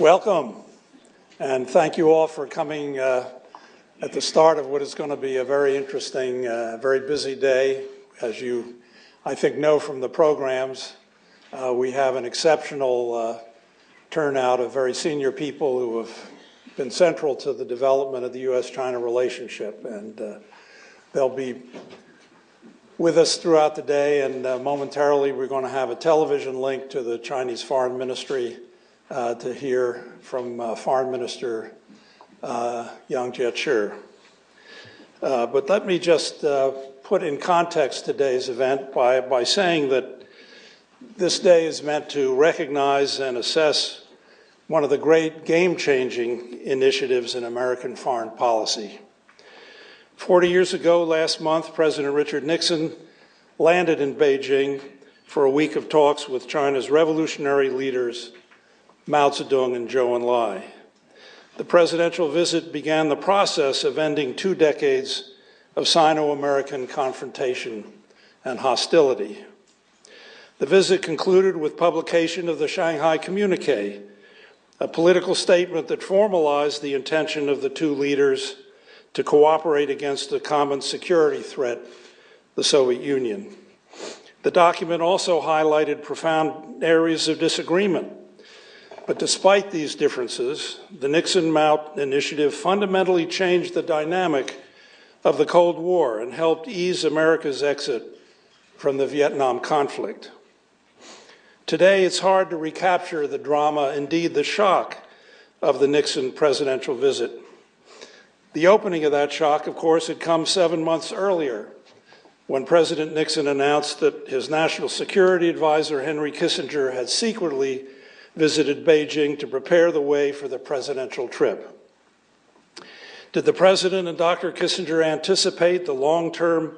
Welcome, and thank you all for coming at the start of what is going to be a very interesting, very busy day. As you, I think, know from the programs, we have an exceptional turnout of very senior people who have been central to the development of the U.S.-China relationship, and they'll be with us throughout the day, and momentarily we're going to have a television link to the Chinese Foreign Ministry to hear from Foreign Minister Jiechi. But let me just put in context today's event by saying that this day is meant to recognize and assess one of the great game-changing initiatives in American foreign policy. 40 years ago, last month, President Richard Nixon landed in Beijing for a week of talks with China's revolutionary leaders, Mao Zedong and Zhou Enlai. The presidential visit began the process of ending 2 decades of Sino-American confrontation and hostility. The visit concluded with publication of the Shanghai Communique, a political statement that formalized the intention of the two leaders to cooperate against a common security threat, the Soviet Union. The document also highlighted profound areas of disagreement. But despite these differences, the Nixon-Mao initiative fundamentally changed the dynamic of the Cold War and helped ease America's exit from the Vietnam conflict. Today, it's hard to recapture the drama, indeed the shock, of the Nixon presidential visit. The opening of that shock, of course, had come 7 months earlier, when President Nixon announced that his national security advisor, Henry Kissinger, had secretly visited Beijing to prepare the way for the presidential trip. Did the president and Dr. Kissinger anticipate the long-term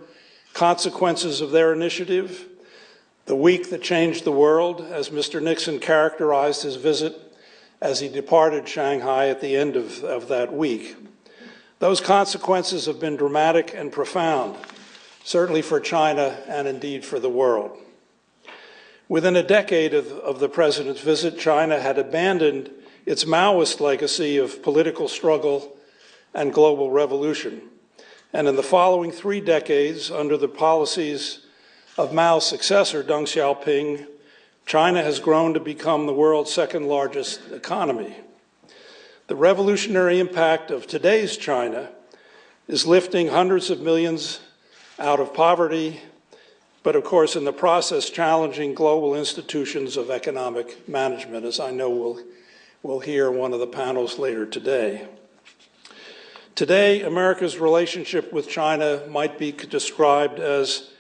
consequences of their initiative? The week that changed the world, as Mr. Nixon characterized his visit as he departed Shanghai at the end of that week. Those consequences have been dramatic and profound, certainly for China and indeed for the world. Within a decade of the president's visit, China had abandoned its Maoist legacy of political struggle and global revolution. And in the following 3 decades, under the policies of Mao's successor, Deng Xiaoping, China has grown to become the world's second largest economy. The revolutionary impact of today's China is lifting hundreds of millions out of poverty, but of course, in the process, challenging global institutions of economic management, as I know we'll hear one of the panels later today. Today, America's relationship with China might be described as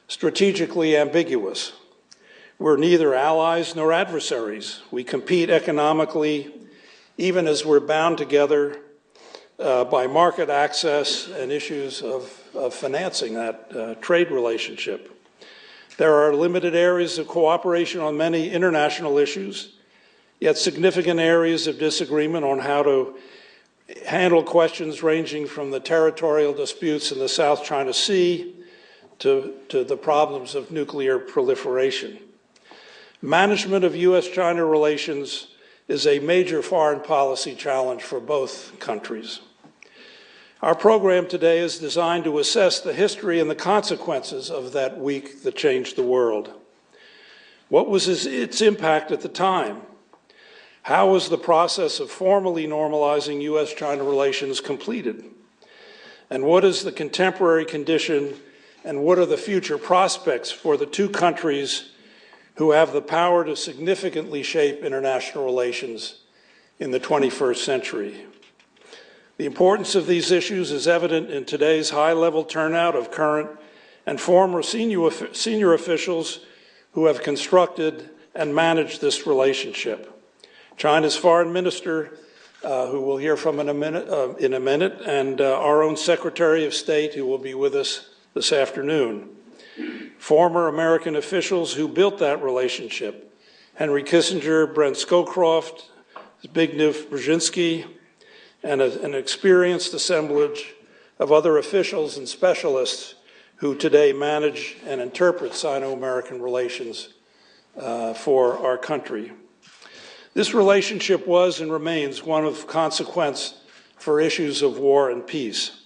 strategically ambiguous. We're neither allies nor adversaries. We compete economically, even as we're bound together by market access and issues of financing that trade relationship. There are limited areas of cooperation on many international issues, yet significant areas of disagreement on how to handle questions ranging from the territorial disputes in the South China Sea to the problems of nuclear proliferation. Management of U.S.-China relations is a major foreign policy challenge for both countries. Our program today is designed to assess the history and the consequences of that week that changed the world. What was its impact at the time? How was the process of formally normalizing U.S.-China relations completed? And what is the contemporary condition, and what are the future prospects for the two countries who have the power to significantly shape international relations in the 21st century? The importance of these issues is evident in today's high-level turnout of current and former senior officials who have constructed and managed this relationship. China's foreign minister, who we'll hear from in a minute, and our own Secretary of State, who will be with us this afternoon. Former American officials who built that relationship: Henry Kissinger, Brent Scowcroft, Zbigniew Brzezinski, and an experienced assemblage of other officials and specialists who today manage and interpret Sino-American relations for our country. This relationship was and remains one of consequence for issues of war and peace.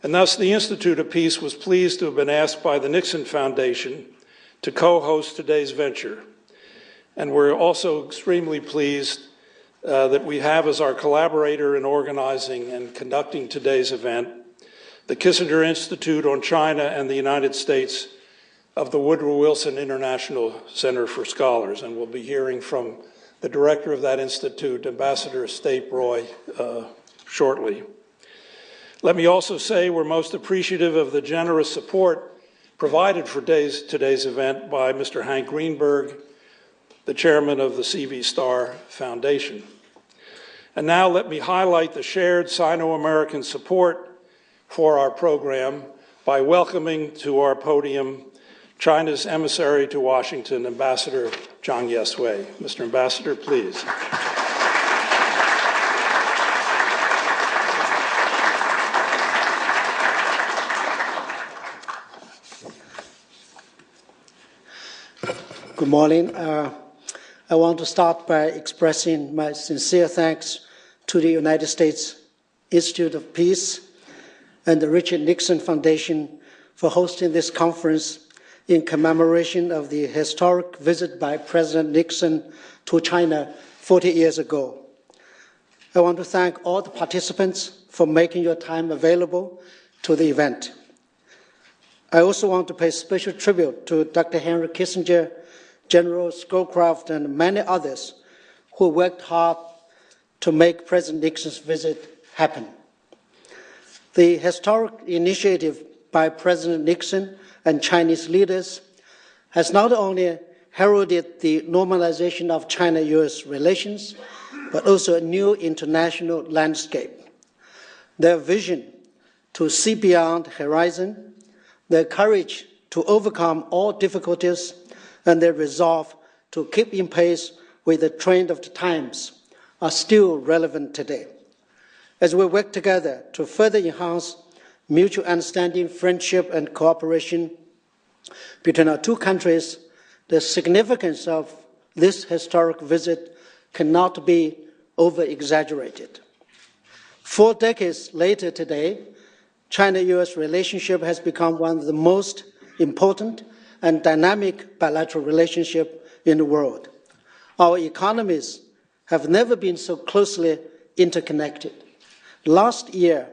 And thus, the Institute of Peace was pleased to have been asked by the Nixon Foundation to co-host today's venture. And we're also extremely pleased that we have as our collaborator in organizing and conducting today's event the Kissinger Institute on China and the United States of the Woodrow Wilson International Center for Scholars. And we'll be hearing from the director of that institute, Ambassador Stape Roy, shortly. Let me also say we're most appreciative of the generous support provided for today's event by Mr. Hank Greenberg, the chairman of the CV Star Foundation. And now let me highlight the shared Sino-American support for our program by welcoming to our podium China's emissary to Washington, Ambassador Zhang Yesui. Mr. Ambassador, please. Good morning. I want to start by expressing my sincere thanks to the United States Institute of Peace and the Richard Nixon Foundation for hosting this conference in commemoration of the historic visit by President Nixon to China 40 years ago. I want to thank all the participants for making your time available to the event. I also want to pay special tribute to Dr. Henry Kissinger, General Scowcroft, and many others who worked hard to make President Nixon's visit happen. The historic initiative by President Nixon and Chinese leaders has not only heralded the normalization of China-US relations, but also a new international landscape. Their vision to see beyond horizon, their courage to overcome all difficulties, and their resolve to keep in pace with the trend of the times are still relevant today. As we work together to further enhance mutual understanding, friendship, and cooperation between our two countries, the significance of this historic visit cannot be over-exaggerated. 4 decades later today, China-US relationship has become one of the most important and dynamic bilateral relationship in the world. Our economies have never been so closely interconnected. Last year,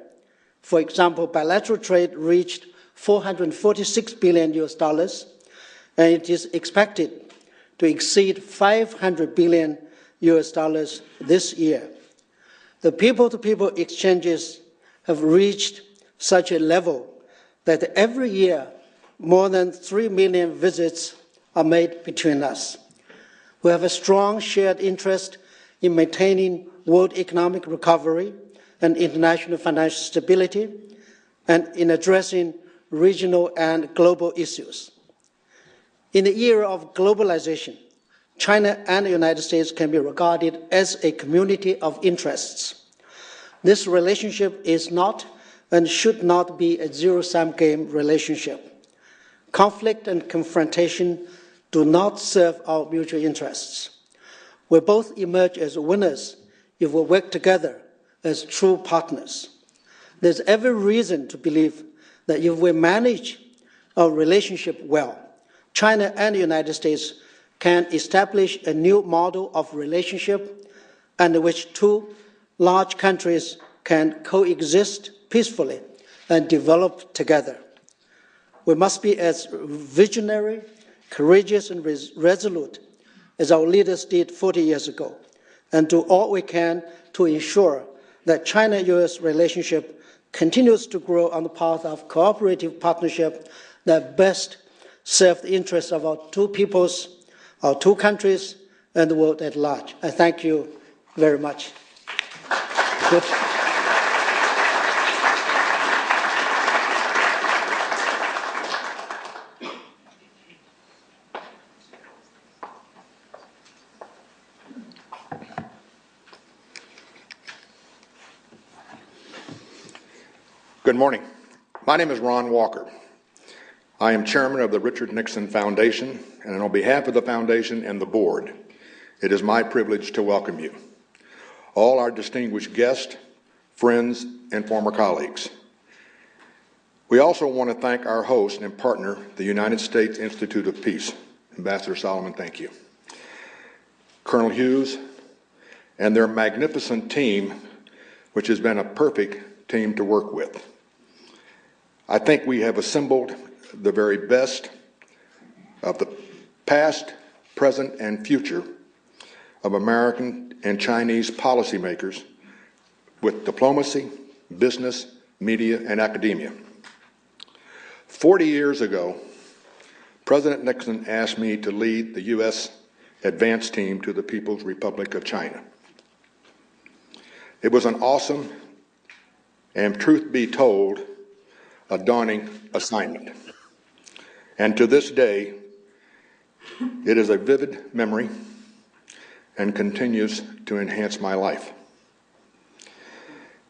for example, bilateral trade reached $446 billion, and it is expected to exceed $500 billion this year. The people-to-people exchanges have reached such a level that every year more than 3 million visits are made between us. We have a strong shared interest in maintaining world economic recovery and international financial stability, and in addressing regional and global issues. In the era of globalization, China and the United States can be regarded as a community of interests. This relationship is not and should not be a zero-sum game relationship. Conflict and confrontation do not serve our mutual interests. We both emerge as winners if we work together as true partners. There's every reason to believe that if we manage our relationship well, China and the United States can establish a new model of relationship under which two large countries can coexist peacefully and develop together. We must be as visionary, courageous, and resolute as our leaders did 40 years ago, and do all we can to ensure that China-US relationship continues to grow on the path of cooperative partnership that best serve the interests of our two peoples, our two countries, and the world at large. I thank you very much. Good. Good morning. My name is Ron Walker. I am chairman of the Richard Nixon Foundation, and on behalf of the foundation and the board, it is my privilege to welcome you, all our distinguished guests, friends, and former colleagues. We also want to thank our host and partner, the United States Institute of Peace. Ambassador Solomon, thank you. Colonel Hughes, and their magnificent team, which has been a perfect team to work with. I think we have assembled the very best of the past, present, and future of American and Chinese policymakers with diplomacy, business, media, and academia. 40 years ago, President Nixon asked me to lead the U.S. advance team to the People's Republic of China. It was an awesome and, truth be told, a daunting assignment. And to this day, it is a vivid memory and continues to enhance my life.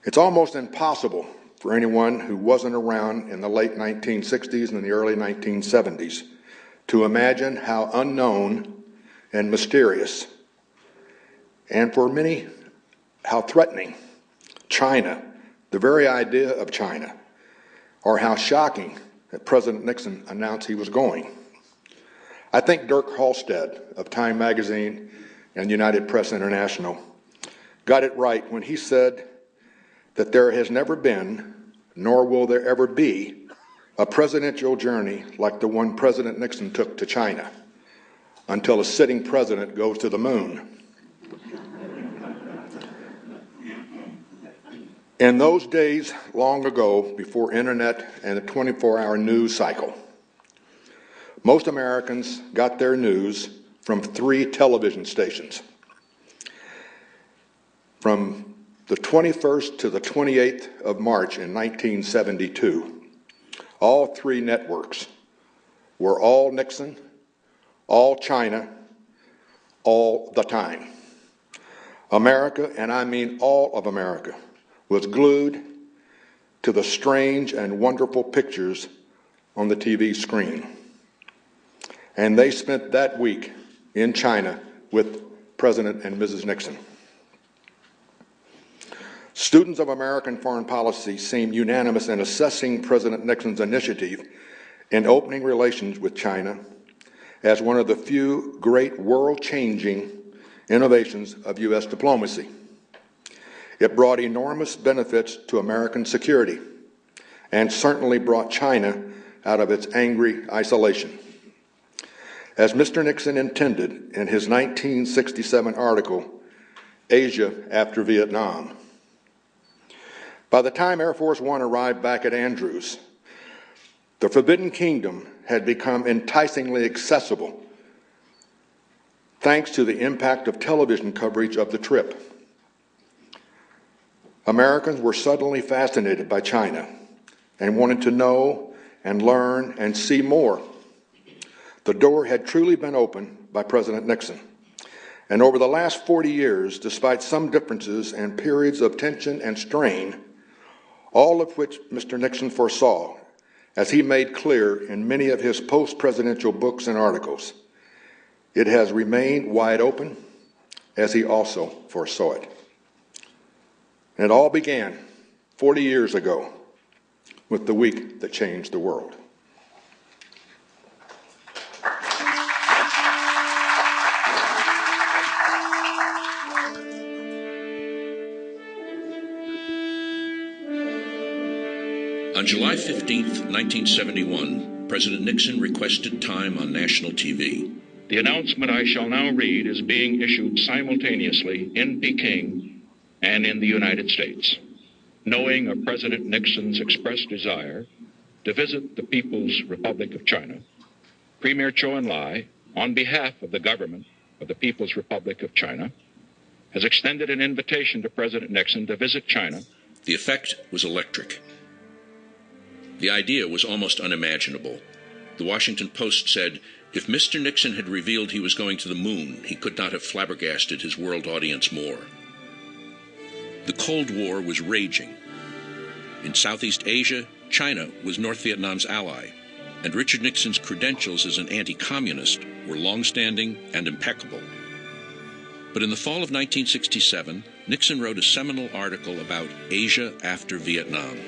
It's almost impossible for anyone who wasn't around in the late 1960s and the early 1970s to imagine how unknown and mysterious, and for many, how threatening China, the very idea of China, or how shocking that President Nixon announced he was going. I think Dirk Halstead of Time Magazine and United Press International got it right when he said that there has never been, nor will there ever be, a presidential journey like the one President Nixon took to China until a sitting president goes to the moon. In those days, long ago, before internet and the 24-hour news cycle, most Americans got their news from 3 television stations. From the 21st to the 28th of March in 1972, all 3 networks were all Nixon, all China, all the time. America, and I mean all of America, was glued to the strange and wonderful pictures on the TV screen. And they spent that week in China with President and Mrs. Nixon. Students of American foreign policy seem unanimous in assessing President Nixon's initiative in opening relations with China as one of the few great world-changing innovations of U.S. diplomacy. It brought enormous benefits to American security and certainly brought China out of its angry isolation. As Mr. Nixon intended in his 1967 article, Asia After Vietnam. By the time Air Force One arrived back at Andrews, the Forbidden Kingdom had become enticingly accessible thanks to the impact of television coverage of the trip. Americans were suddenly fascinated by China and wanted to know and learn and see more. The door had truly been opened by President Nixon. And over the last 40 years, despite some differences and periods of tension and strain, all of which Mr. Nixon foresaw, as he made clear in many of his post-presidential books and articles, it has remained wide open, as he also foresaw it. And it all began 40 years ago with the week that changed the world. On July 15, 1971, President Nixon requested time on national TV. The announcement I shall now read is being issued simultaneously in Peking and in the United States. Knowing of President Nixon's expressed desire to visit the People's Republic of China, Premier Zhou Enlai, on behalf of the government of the People's Republic of China, has extended an invitation to President Nixon to visit China. The effect was electric. The idea was almost unimaginable. The Washington Post said, if Mr. Nixon had revealed he was going to the moon, he could not have flabbergasted his world audience more. The Cold War was raging. In Southeast Asia, China was North Vietnam's ally, and Richard Nixon's credentials as an anti-communist were long-standing and impeccable. But in the fall of 1967, Nixon wrote a seminal article about Asia after Vietnam.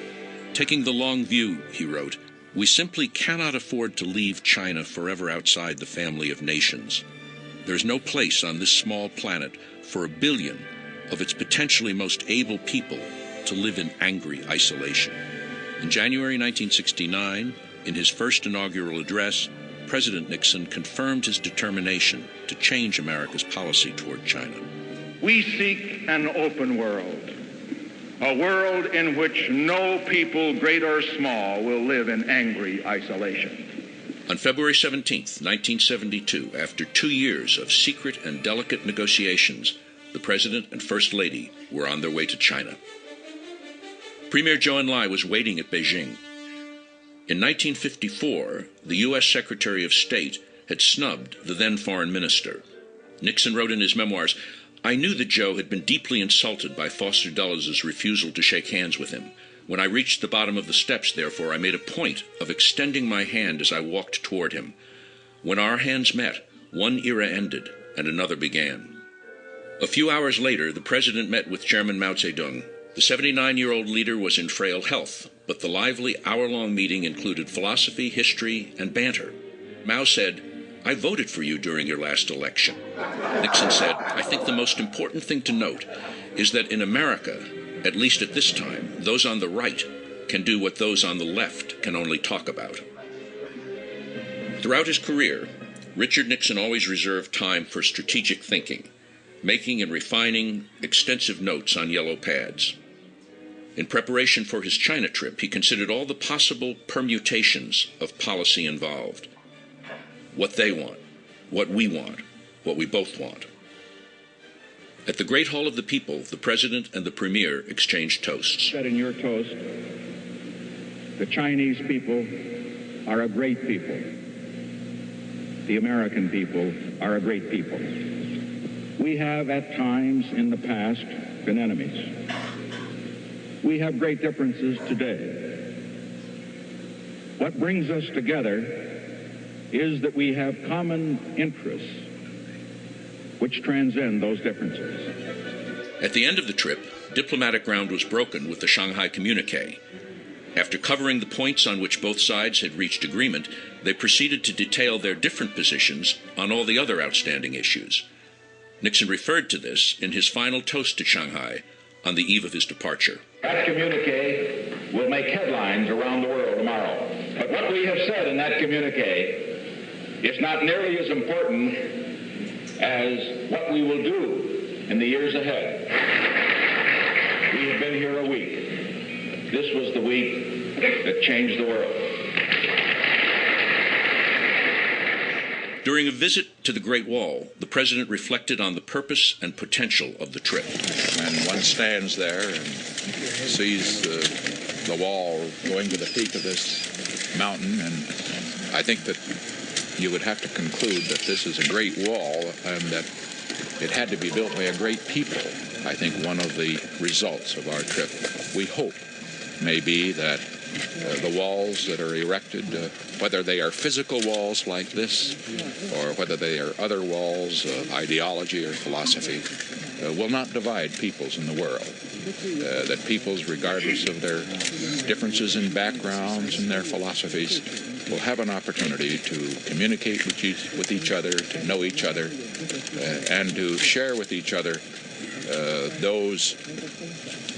Taking the long view, he wrote, "We simply cannot afford to leave China forever outside the family of nations. There's no place on this small planet for 1 billion of its potentially most able people to live in angry isolation." In January 1969, in his first inaugural address, President Nixon confirmed his determination to change America's policy toward China. We seek an open world, a world in which no people, great or small, will live in angry isolation. On February 17, 1972, after 2 years of secret and delicate negotiations, the President and First Lady were on their way to China. Premier Zhou Enlai was waiting at Beijing. In 1954, the U.S. Secretary of State had snubbed the then foreign minister. Nixon wrote in his memoirs, "I knew that Zhou had been deeply insulted by Foster Dulles' refusal to shake hands with him. When I reached the bottom of the steps, therefore, I made a point of extending my hand as I walked toward him. When our hands met, one era ended and another began." A few hours later, the President met with Chairman Mao Zedong. The 79-year-old leader was in frail health, but the lively hour-long meeting included philosophy, history, and banter. Mao said, "I voted for you during your last election." Nixon said, "I think the most important thing to note is that in America, at least at this time, those on the right can do what those on the left can only talk about." Throughout his career, Richard Nixon always reserved time for strategic thinking, making and refining extensive notes on yellow pads. In preparation for his China trip, he considered all the possible permutations of policy involved. What they want, what we want, what we both want. At the Great Hall of the People, the President and the Premier exchanged toasts. Said in your toast, the Chinese people are a great people. The American people are a great people. We have at times in the past been enemies. We have great differences today. What brings us together is that we have common interests which transcend those differences. At the end of the trip, diplomatic ground was broken with the Shanghai Communique. After covering the points on which both sides had reached agreement, they proceeded to detail their different positions on all the other outstanding issues. Nixon referred to this in his final toast to Shanghai on the eve of his departure. That communique will make headlines around the world tomorrow. But what we have said in that communique is not nearly as important as what we will do in the years ahead. We have been here a week. This was the week that changed the world. During a visit to the Great Wall, the President reflected on the purpose and potential of the trip. And one stands there and sees the wall going to the peak of this mountain, and I think that you would have to conclude that this is a great wall and that it had to be built by a great people. I think one of the results of our trip, we hope, may be that the walls that are erected, whether they are physical walls like this or whether they are other walls of ideology or philosophy, will not divide peoples in the world. That peoples, regardless of their differences in backgrounds and their philosophies, will have an opportunity to communicate with each other, to know each other, and to share with each other those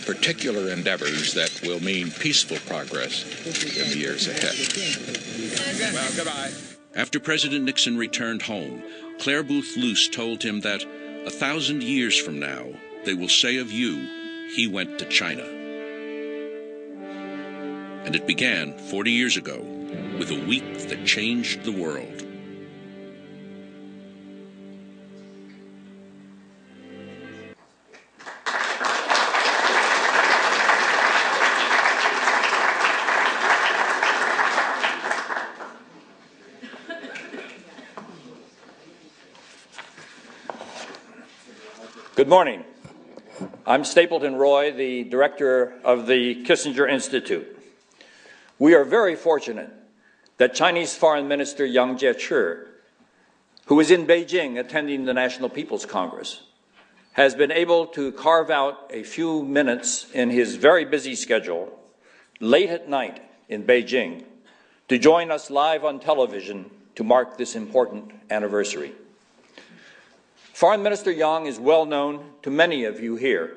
particular endeavors that will mean peaceful progress in the years ahead. Well, goodbye. After President Nixon returned home, Clare Boothe Luce told him that 1,000 years from now, they will say of you, he went to China. And it began 40 years ago with a week that changed the world. Good morning. I'm Stapleton Roy, the director of the Kissinger Institute. We are very fortunate that Chinese Foreign Minister Yang Jiechi, who is in Beijing attending the National People's Congress, has been able to carve out a few minutes in his very busy schedule, late at night in Beijing, to join us live on television to mark this important anniversary. Foreign Minister Yang is well known to many of you here.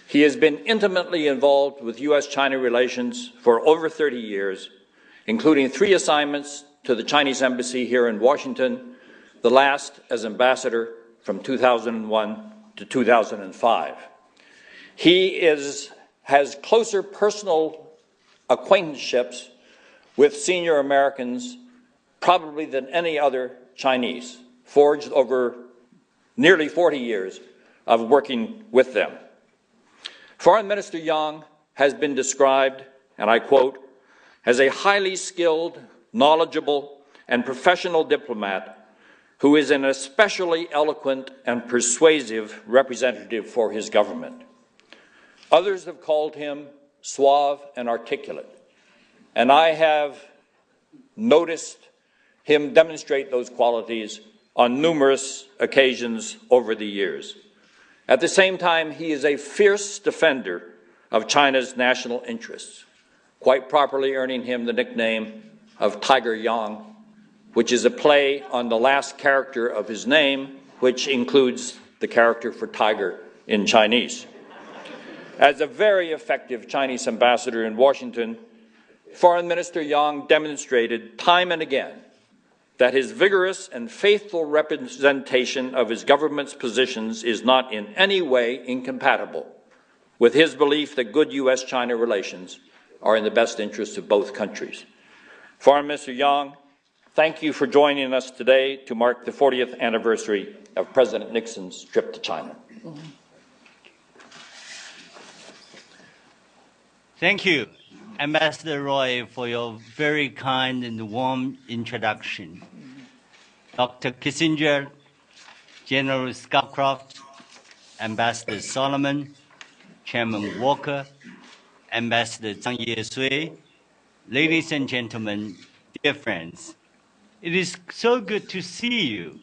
He has been intimately involved with U.S.-China relations for over 30 years, including 3 assignments to the Chinese embassy here in Washington, the last as ambassador from 2001 to 2005. He has closer personal acquaintanceships with senior Americans probably than any other Chinese, forged over nearly 40 years of working with them. Foreign Minister Yang has been described, and I quote, as a highly skilled, knowledgeable, and professional diplomat who is an especially eloquent and persuasive representative for his government. Others have called him suave and articulate, and I have noticed him demonstrate those qualities on numerous occasions over the years. At the same time, he is a fierce defender of China's national interests, quite properly earning him the nickname of Tiger Yang, which is a play on the last character of his name, which includes the character for tiger in Chinese. As a very effective Chinese ambassador in Washington, Foreign Minister Yang demonstrated time and again that his vigorous and faithful representation of his government's positions is not in any way incompatible with his belief that good U.S.-China relations are in the best interest of both countries. Foreign Minister Yang, thank you for joining us today to mark the 40th anniversary of President Nixon's trip to China. Thank you, Ambassador Roy, for your very kind and warm introduction. Dr. Kissinger, General Scowcroft, Ambassador Solomon, Chairman Walker, Ambassador Zhang Yesui, ladies and gentlemen, dear friends, it is so good to see you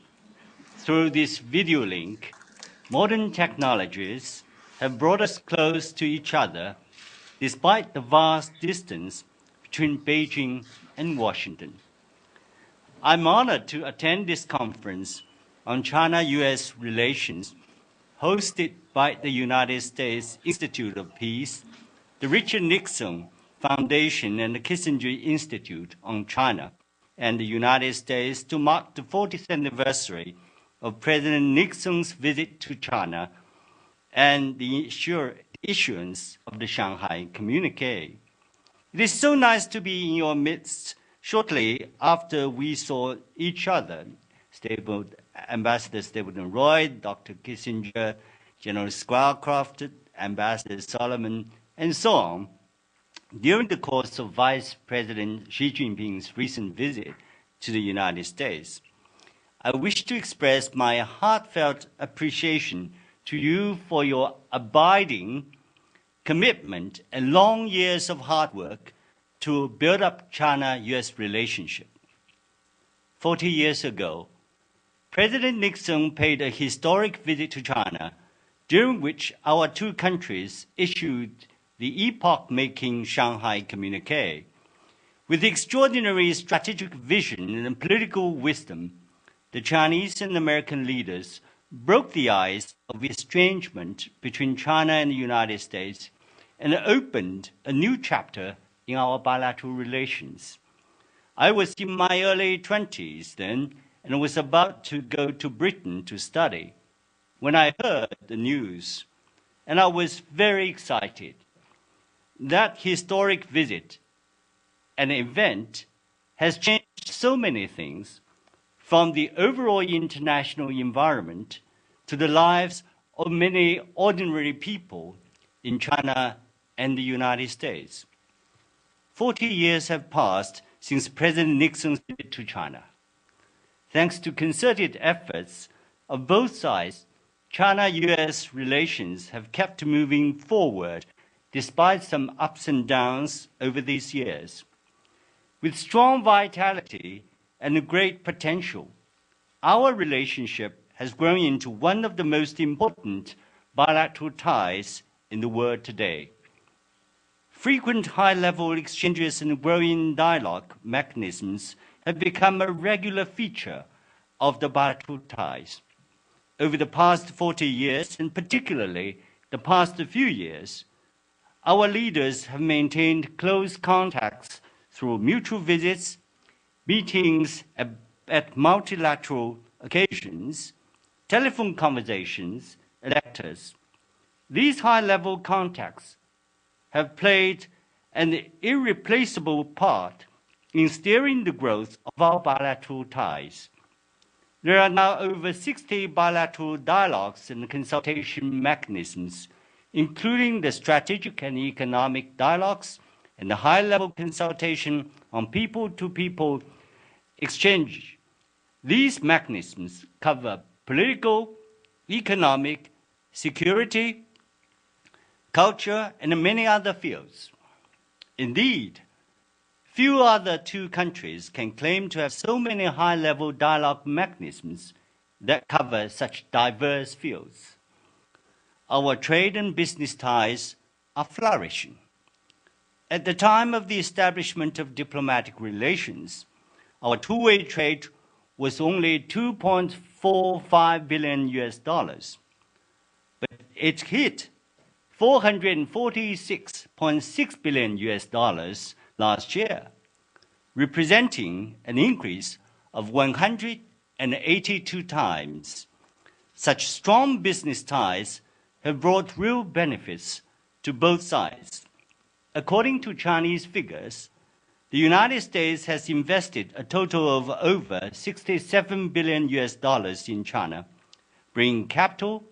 through this video link. Modern technologies have brought us close to each other despite the vast distance between Beijing and Washington. I'm honored to attend this conference on China-U.S. relations hosted by the United States Institute of Peace, the Richard Nixon Foundation, and the Kissinger Institute on China and the United States to mark the 40th anniversary of President Nixon's visit to China and the issuance of the Shanghai Communique. It is so nice to be in your midst shortly after we saw each other, Ambassador Stapleton Roy, Dr. Kissinger, General Scowcroft, Ambassador Solomon, and so on, during the course of Vice President Xi Jinping's recent visit to the United States. I wish to express my heartfelt appreciation to you for your abiding commitment and long years of hard work to build up China-U.S. relationship. 40 years ago, President Nixon paid a historic visit to China, during which our two countries issued the epoch-making Shanghai Communique. With extraordinary strategic vision and political wisdom, the Chinese and American leaders broke the ice of estrangement between China and the United States and opened a new chapter in our bilateral relations. I was in my early 20s then and was about to go to Britain to study when I heard the news, and I was very excited. That historic visit and event has changed so many things, from the overall international environment to the lives of many ordinary people in China and the United States. 40 years have passed since President Nixon's visit to China. Thanks to concerted efforts of both sides, China-U.S. relations have kept moving forward despite some ups and downs over these years. With strong vitality and great potential, our relationship has grown into one of the most important bilateral ties in the world today. Frequent high-level exchanges and growing dialogue mechanisms have become a regular feature of the bilateral ties. Over the past 40 years, and particularly the past few years, our leaders have maintained close contacts through mutual visits, meetings at multilateral occasions, telephone conversations, and letters. These high-level contacts have played an irreplaceable part in steering the growth of our bilateral ties. There are now over 60 bilateral dialogues and consultation mechanisms, including the strategic and economic dialogues and the high-level consultation on people-to-people exchange. These mechanisms cover political, economic, security, culture, and many other fields. Indeed, few other two countries can claim to have so many high-level dialogue mechanisms that cover such diverse fields. Our trade and business ties are flourishing. At the time of the establishment of diplomatic relations, our two-way trade was only $2.45 billion US, but it hit $446.6 billion US last year, representing an increase of 182 times. Such strong business ties have brought real benefits to both sides. According to Chinese figures, the United States has invested a total of over $67 billion US in China, bringing capital,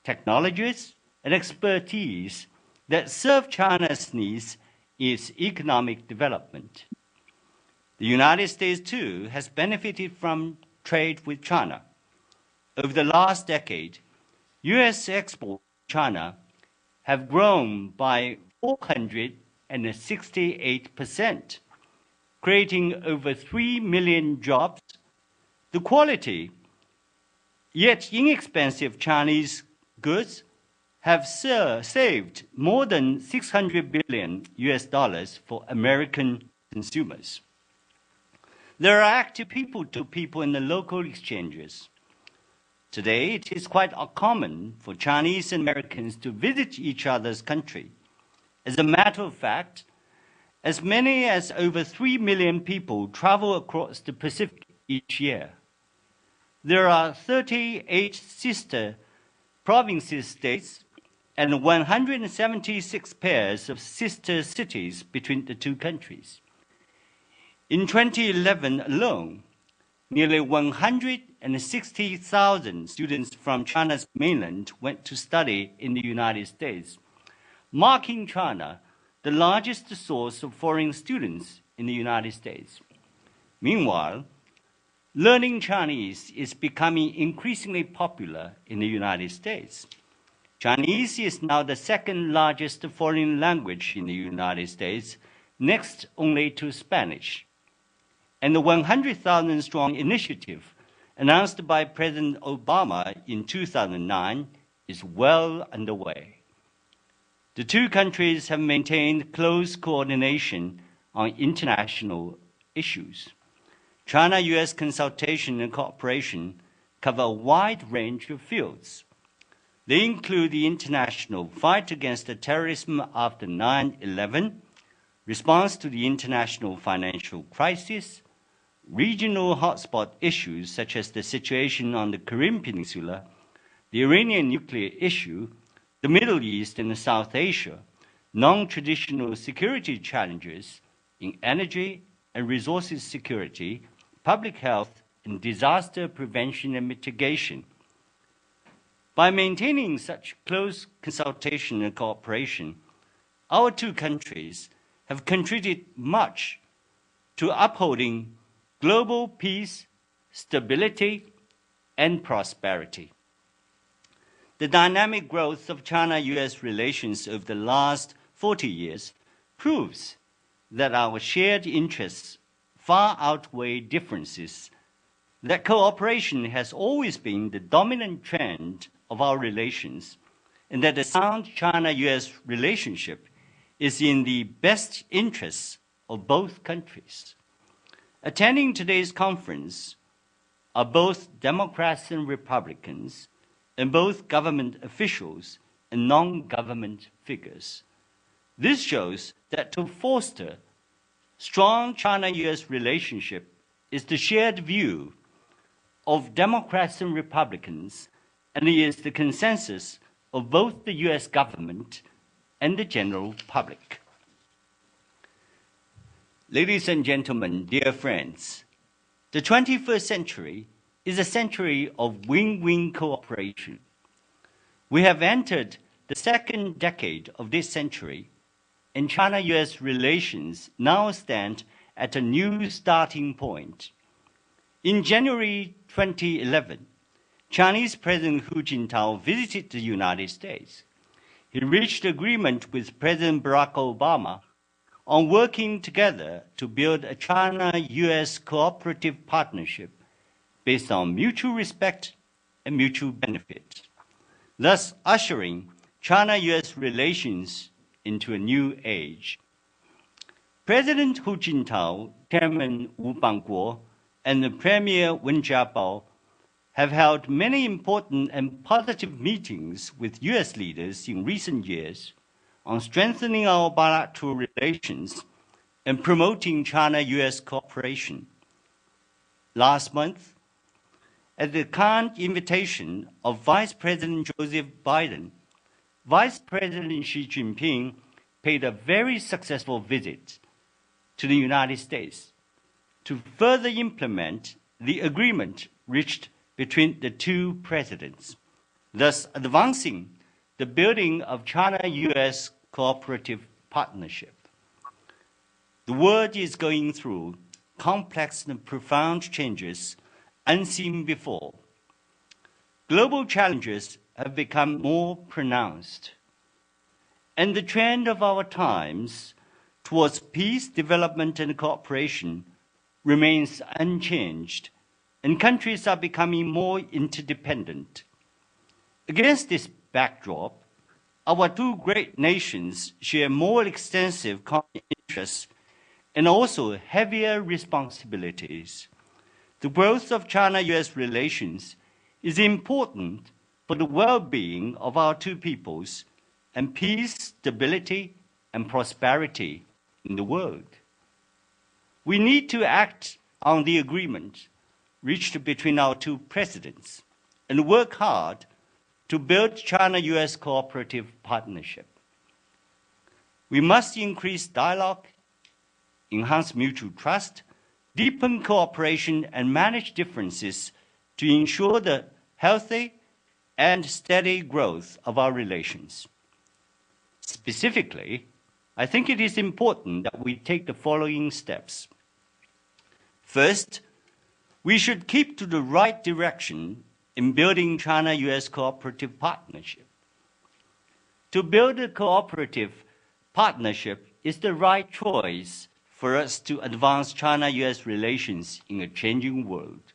technologies, and expertise that serve China's needs in its economic development. The United States, too, has benefited from trade with China. Over the last decade, U.S. exports to China have grown by 468%, creating over 3 million jobs. The quality, yet inexpensive Chinese goods have saved more than $600 billion US for American consumers. There are active people-to-people in the local exchanges. Today, it is quite common for Chinese and Americans to visit each other's country. As a matter of fact, as many as over 3 million people travel across the Pacific each year. There are 38 sister provinces, states, and 176 pairs of sister cities between the two countries. In 2011 alone, nearly 160,000 students from China's mainland went to study in the United States, marking China the largest source of foreign students in the United States. Meanwhile, learning Chinese is becoming increasingly popular in the United States. Chinese is now the second largest foreign language in the United States, next only to Spanish. And the 100,000-strong initiative announced by President Obama in 2009 is well underway. The two countries have maintained close coordination on international issues. China-US consultation and cooperation cover a wide range of fields. They include the international fight against terrorism after 9/11, response to the international financial crisis, regional hotspot issues such as the situation on the Korean Peninsula, the Iranian nuclear issue, the Middle East and South Asia, non-traditional security challenges in energy and resources security, public health, and disaster prevention and mitigation. By maintaining such close consultation and cooperation, our two countries have contributed much to upholding global peace, stability, and prosperity. The dynamic growth of China-US relations over the last 40 years proves that our shared interests far outweigh differences that cooperation has always been the dominant trend of our relations, and that the sound China-US relationship is in the best interests of both countries. Attending today's conference are both Democrats and Republicans, and both government officials and non-government figures. This shows that to foster strong China-US relationship is the shared view of Democrats and Republicans, and it is the consensus of both the US government and the general public. Ladies and gentlemen, dear friends, the 21st century is a century of win-win cooperation. We have entered the second decade of this century, and China-US relations now stand at a new starting point. In January 2011, Chinese President Hu Jintao visited the United States. He reached agreement with President Barack Obama on working together to build a China-US cooperative partnership based on mutual respect and mutual benefit, thus ushering China-US relations into a new age. President Hu Jintao, Chairman Wu Bangguo, and the Premier Wen Jiabao have held many important and positive meetings with US leaders in recent years on strengthening our bilateral relations and promoting China-US cooperation. Last month, at the kind invitation of Vice President Joseph Biden, Vice President Xi Jinping paid a very successful visit to the United States to further implement the agreement reached between the two presidents, thus advancing the building of China-US cooperative partnership. The world is going through complex and profound changes unseen before. Global challenges have become more pronounced, and the trend of our times towards peace, development, and cooperation remains unchanged, and countries are becoming more interdependent. Against this backdrop, our two great nations share more extensive common interests and also heavier responsibilities. The growth of China-US relations is important for the well-being of our two peoples and peace, stability, and prosperity in the world. We need to act on the agreement reached between our two presidents and work hard to build China-US cooperative partnership. We must increase dialogue, enhance mutual trust, deepen cooperation, and manage differences to ensure the healthy and steady growth of our relations. Specifically, I think it is important that we take the following steps. First, we should keep to the right direction in building China-US cooperative partnership. To build a cooperative partnership is the right choice for us to advance China-US relations in a changing world.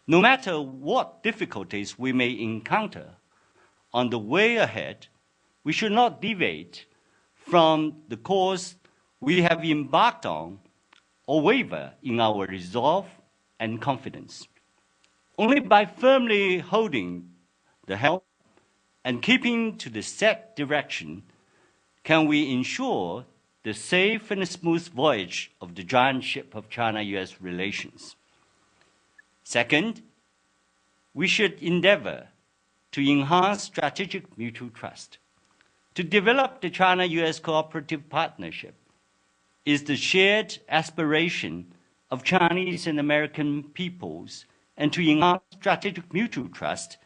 No matter what difficulties we may encounter on the way ahead, we should not deviate from the course we have embarked on or waver in our resolve and confidence. Only by firmly holding the helm and keeping to the set direction can we ensure the safe and smooth voyage of the giant ship of China-US relations. Second, we should endeavor to enhance strategic mutual trust. To develop the China-US cooperative partnership is the shared aspiration of Chinese and American peoples, and to enhance strategic mutual trust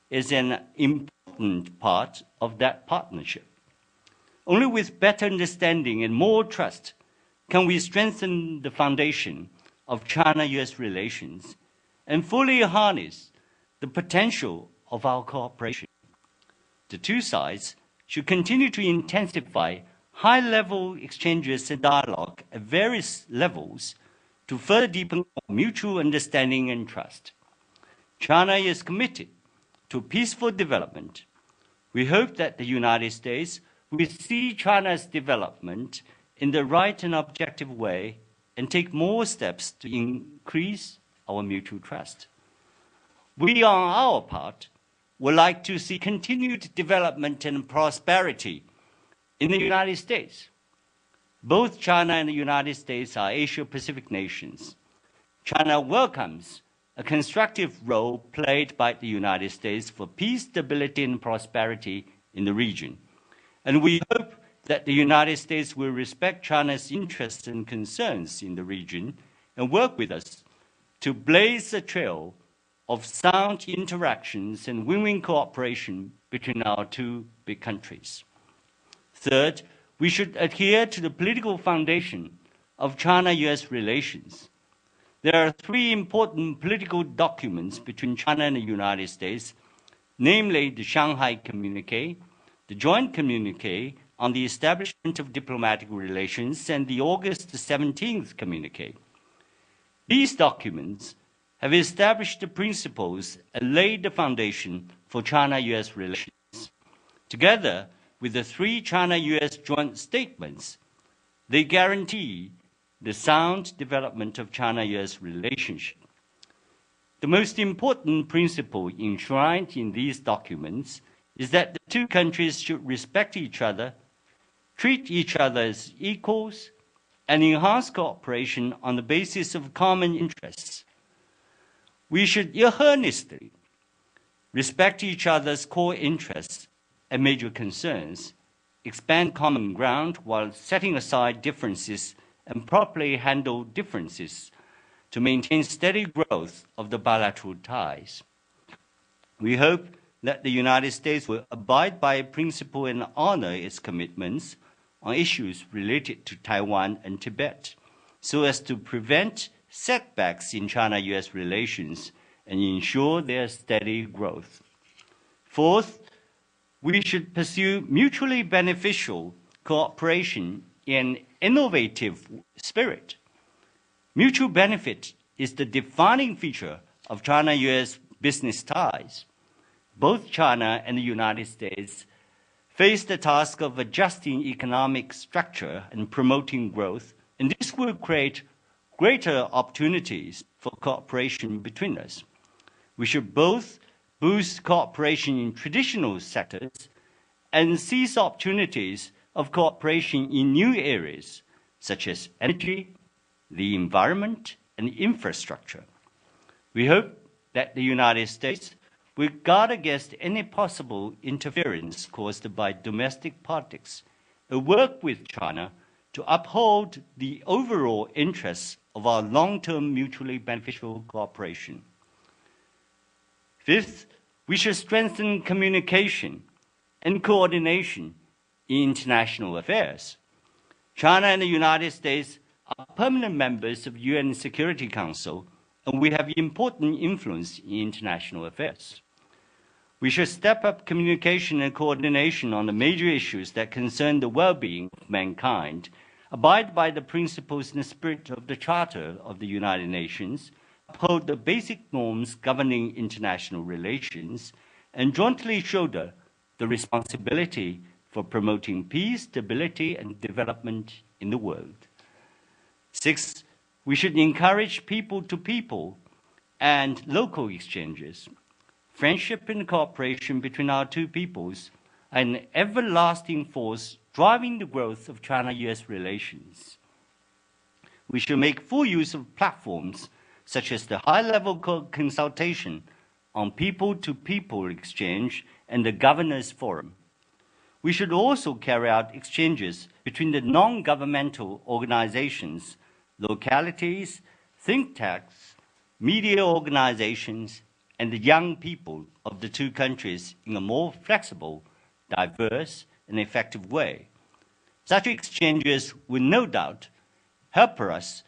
is an important part of that partnership. Only with better understanding and more trust can we strengthen the foundation of China-US relations and fully harness the potential of our cooperation. The two sides should continue to intensify high-level exchanges and dialogue at various levels to further deepen mutual understanding and trust. China is committed to peaceful development. We hope that the United States will see China's development in the right and objective way and take more steps to increase our mutual trust. We, on our part, would like to see continued development and prosperity in the United States. Both China and the United States are Asia-Pacific nations. China welcomes a constructive role played by the United States for peace, stability, and prosperity in the region. And we hope that the United States will respect China's interests and concerns in the region and work with us to blaze a trail of sound interactions and win-win cooperation between our two big countries. Third, we should adhere to the political foundation of China-US relations. There are three important political documents between China and the United States, namely the Shanghai Communique, the Joint Communique on the Establishment of Diplomatic Relations, and the August 17th Communique. These documents have established the principles and laid the foundation for China-US relations. Together with the three China-US joint statements, they guarantee the sound development of China-US relationship. The most important principle enshrined in these documents is that the two countries should respect each other, treat each other as equals, and enhance cooperation on the basis of common interests. We should earnestly respect each other's core interests and major concerns, expand common ground while setting aside differences and properly handle differences to maintain steady growth of the bilateral ties. We hope that the United States will abide by principle and honor its commitments on issues related to Taiwan and Tibet, so as to prevent setbacks in China-US relations and ensure their steady growth. Fourth, we should pursue mutually beneficial cooperation in innovative spirit. Mutual benefit is the defining feature of China-US business ties. Both China and the United States face the task of adjusting economic structure and promoting growth, and this will create greater opportunities for cooperation between us. We should both boost cooperation in traditional sectors and seize opportunities of cooperation in new areas, such as energy, the environment, and infrastructure. We hope that the United States will guard against any possible interference caused by domestic politics and work with China to uphold the overall interests of our long-term mutually beneficial cooperation. Fifth, we should strengthen communication and coordination in international affairs. China and the United States are permanent members of the UN Security Council, and we have important influence in international affairs. We should step up communication and coordination on the major issues that concern the well-being of mankind, abide by the principles and spirit of the Charter of the United Nations, uphold the basic norms governing international relations, and jointly shoulder the responsibility for promoting peace, stability, and development in the world. Sixth, we should encourage people-to-people and local exchanges. Friendship and cooperation between our two peoples are an everlasting force driving the growth of China-US relations. We should make full use of platforms such as the high-level consultation on people-to-people exchange and the Governors Forum. We should also carry out exchanges between the non-governmental organizations, localities, think tanks, media organizations, and the young people of the two countries in a more flexible, diverse, and effective way. Such exchanges will no doubt help us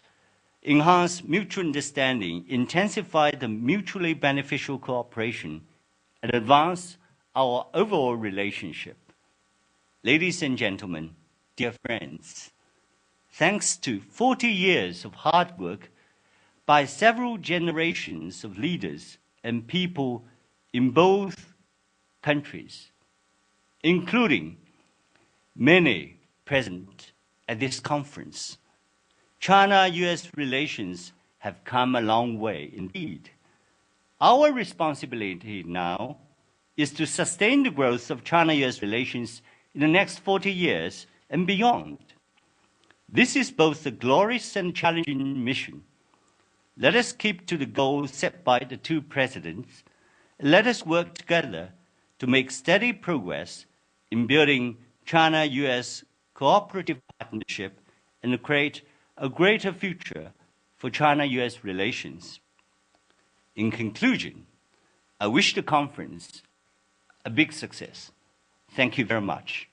enhance mutual understanding, intensify the mutually beneficial cooperation, and advance our overall relationship. Ladies and gentlemen, dear friends, thanks to 40 years of hard work by several generations of leaders and people in both countries, including many present at this conference. China-US relations have come a long way indeed. Our responsibility now is to sustain the growth of China-US relations in the next 40 years and beyond. This is both a glorious and challenging mission. Let us keep to the goals set by the two presidents. Let us work together to make steady progress in building China-US cooperative partnership and to create a greater future for China-US relations. In conclusion, I wish the conference a big success. Thank you very much.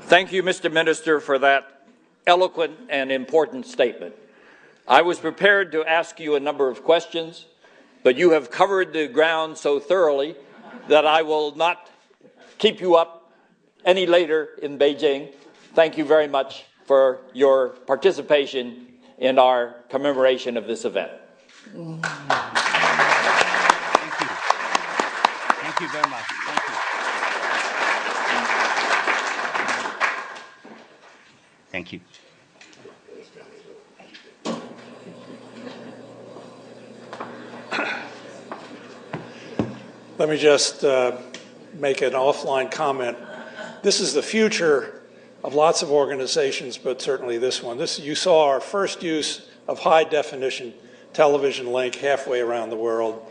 Thank you, Mr. Minister, for that eloquent and important statement. I was prepared to ask you a number of questions, but you have covered the ground so thoroughly that I will not keep you up any later in Beijing. Thank you very much for your participation in our commemoration of this event. Thank you. Thank you very much. Thank you. Thank you. Let me just make an offline comment. This is the future of lots of organizations, but certainly this one. You saw our first use of high-definition television link halfway around the world.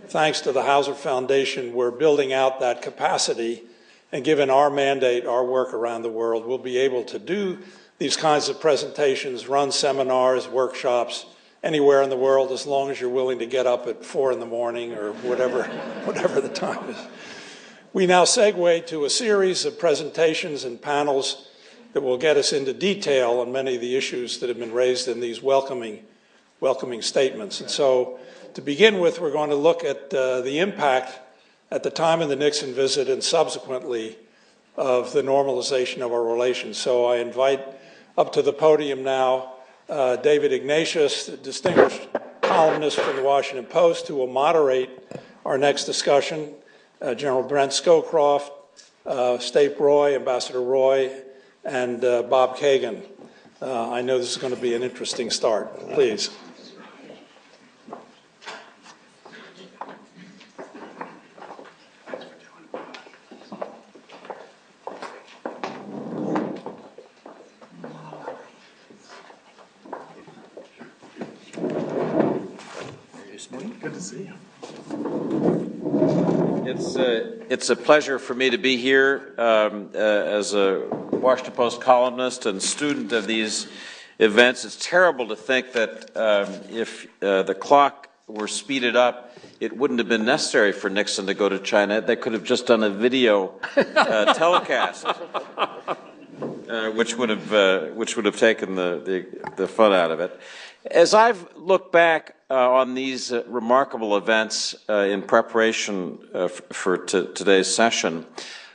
Thanks to the Hauser Foundation, we're building out that capacity, and given our mandate, our work around the world, we'll be able to do these kinds of presentations, run seminars, workshops, anywhere in the world, as long as you're willing to get up at 4 in the morning or whatever the time is. We now segue to a series of presentations and panels that will get us into detail on many of the issues that have been raised in these welcoming statements. And so, to begin with, we're going to look at the impact at the time of the Nixon visit and subsequently of the normalization of our relations. So I invite up to the podium now David Ignatius, the distinguished columnist from the Washington Post, who will moderate our next discussion, General Brent Scowcroft, State Roy, Ambassador Roy, and Bob Kagan. I know this is going to be an interesting start. Please. Good to see you. It's a pleasure for me to be here as a Washington Post columnist and student of these events. It's terrible to think that if the clock were speeded up, it wouldn't have been necessary for Nixon to go to China. They could have just done a video telecast, which would have taken the fun out of it. As I've looked back on these remarkable events in preparation for today's session,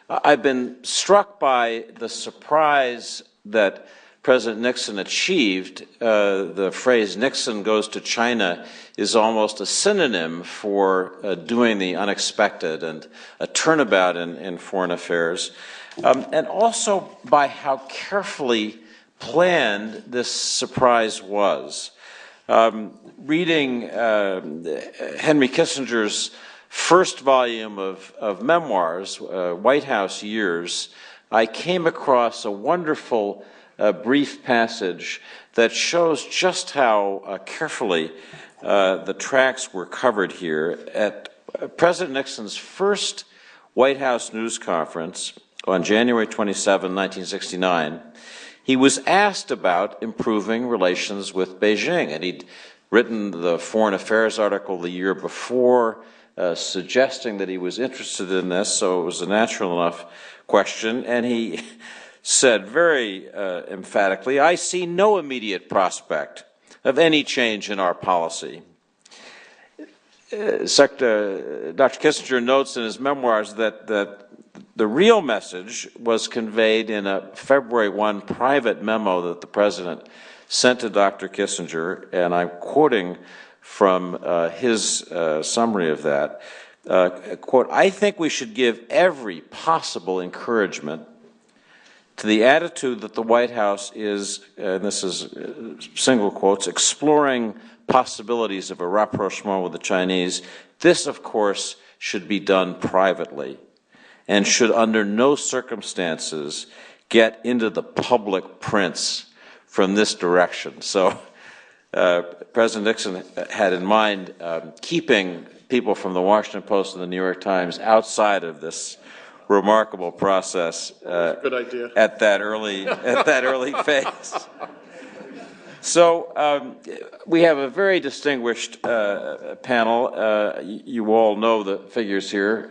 I've been struck by the surprise that President Nixon achieved. The phrase "Nixon goes to China" is almost a synonym for doing the unexpected and a turnabout in foreign affairs, and also by how carefully planned this surprise was. Reading Henry Kissinger's first volume of memoirs, White House Years, I came across a wonderful brief passage that shows just how carefully the tracks were covered here. At President Nixon's first White House news conference on January 27, 1969, he was asked about improving relations with Beijing, and he'd written the Foreign Affairs article the year before, suggesting that he was interested in this, so it was a natural enough question, and he said very emphatically, "I see no immediate prospect any change in our policy. Dr. Kissinger notes in his memoirs that the real message was conveyed in a February 1 private memo that the President sent to Dr. Kissinger, and I'm quoting from his summary of that. Quote, "I think we should give every possible encouragement to the attitude that the White House is," and this is single quotes, "exploring possibilities of a rapprochement with the Chinese. This, of course, should be done privately and should under no circumstances get into the public prints from this direction." So President Nixon had in mind keeping people from the Washington Post and the New York Times outside of this remarkable process good idea. at that early phase. So we have a very distinguished panel. You all know the figures here.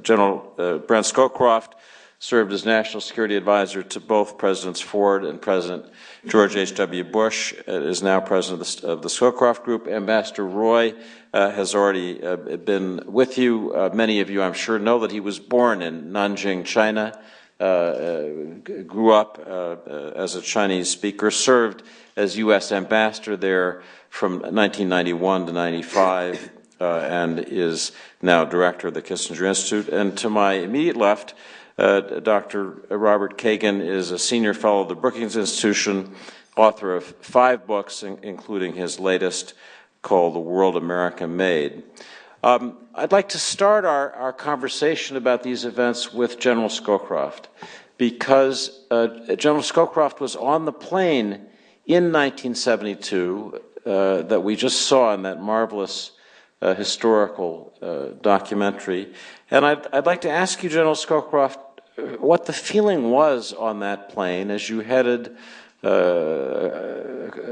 General Brent Scowcroft served as National Security Advisor to both Presidents Ford and President George H.W. Bush, is now President of the Scowcroft Group. Ambassador Roy has already been with you. Many of you, I'm sure, know that he was born in Nanjing, China, grew up as a Chinese speaker, served as U.S. ambassador there from 1991 to 95, and is now director of the Kissinger Institute. And to my immediate left, Dr. Robert Kagan is a senior fellow of the Brookings Institution, author of 5 books, including his latest called The World America Made. I'd like to start our conversation about these events with General Scowcroft, because General Scowcroft was on the plane in 1972 that we just saw in that marvelous historical documentary. And I'd like to ask you, General Scowcroft, what the feeling was on that plane as you headed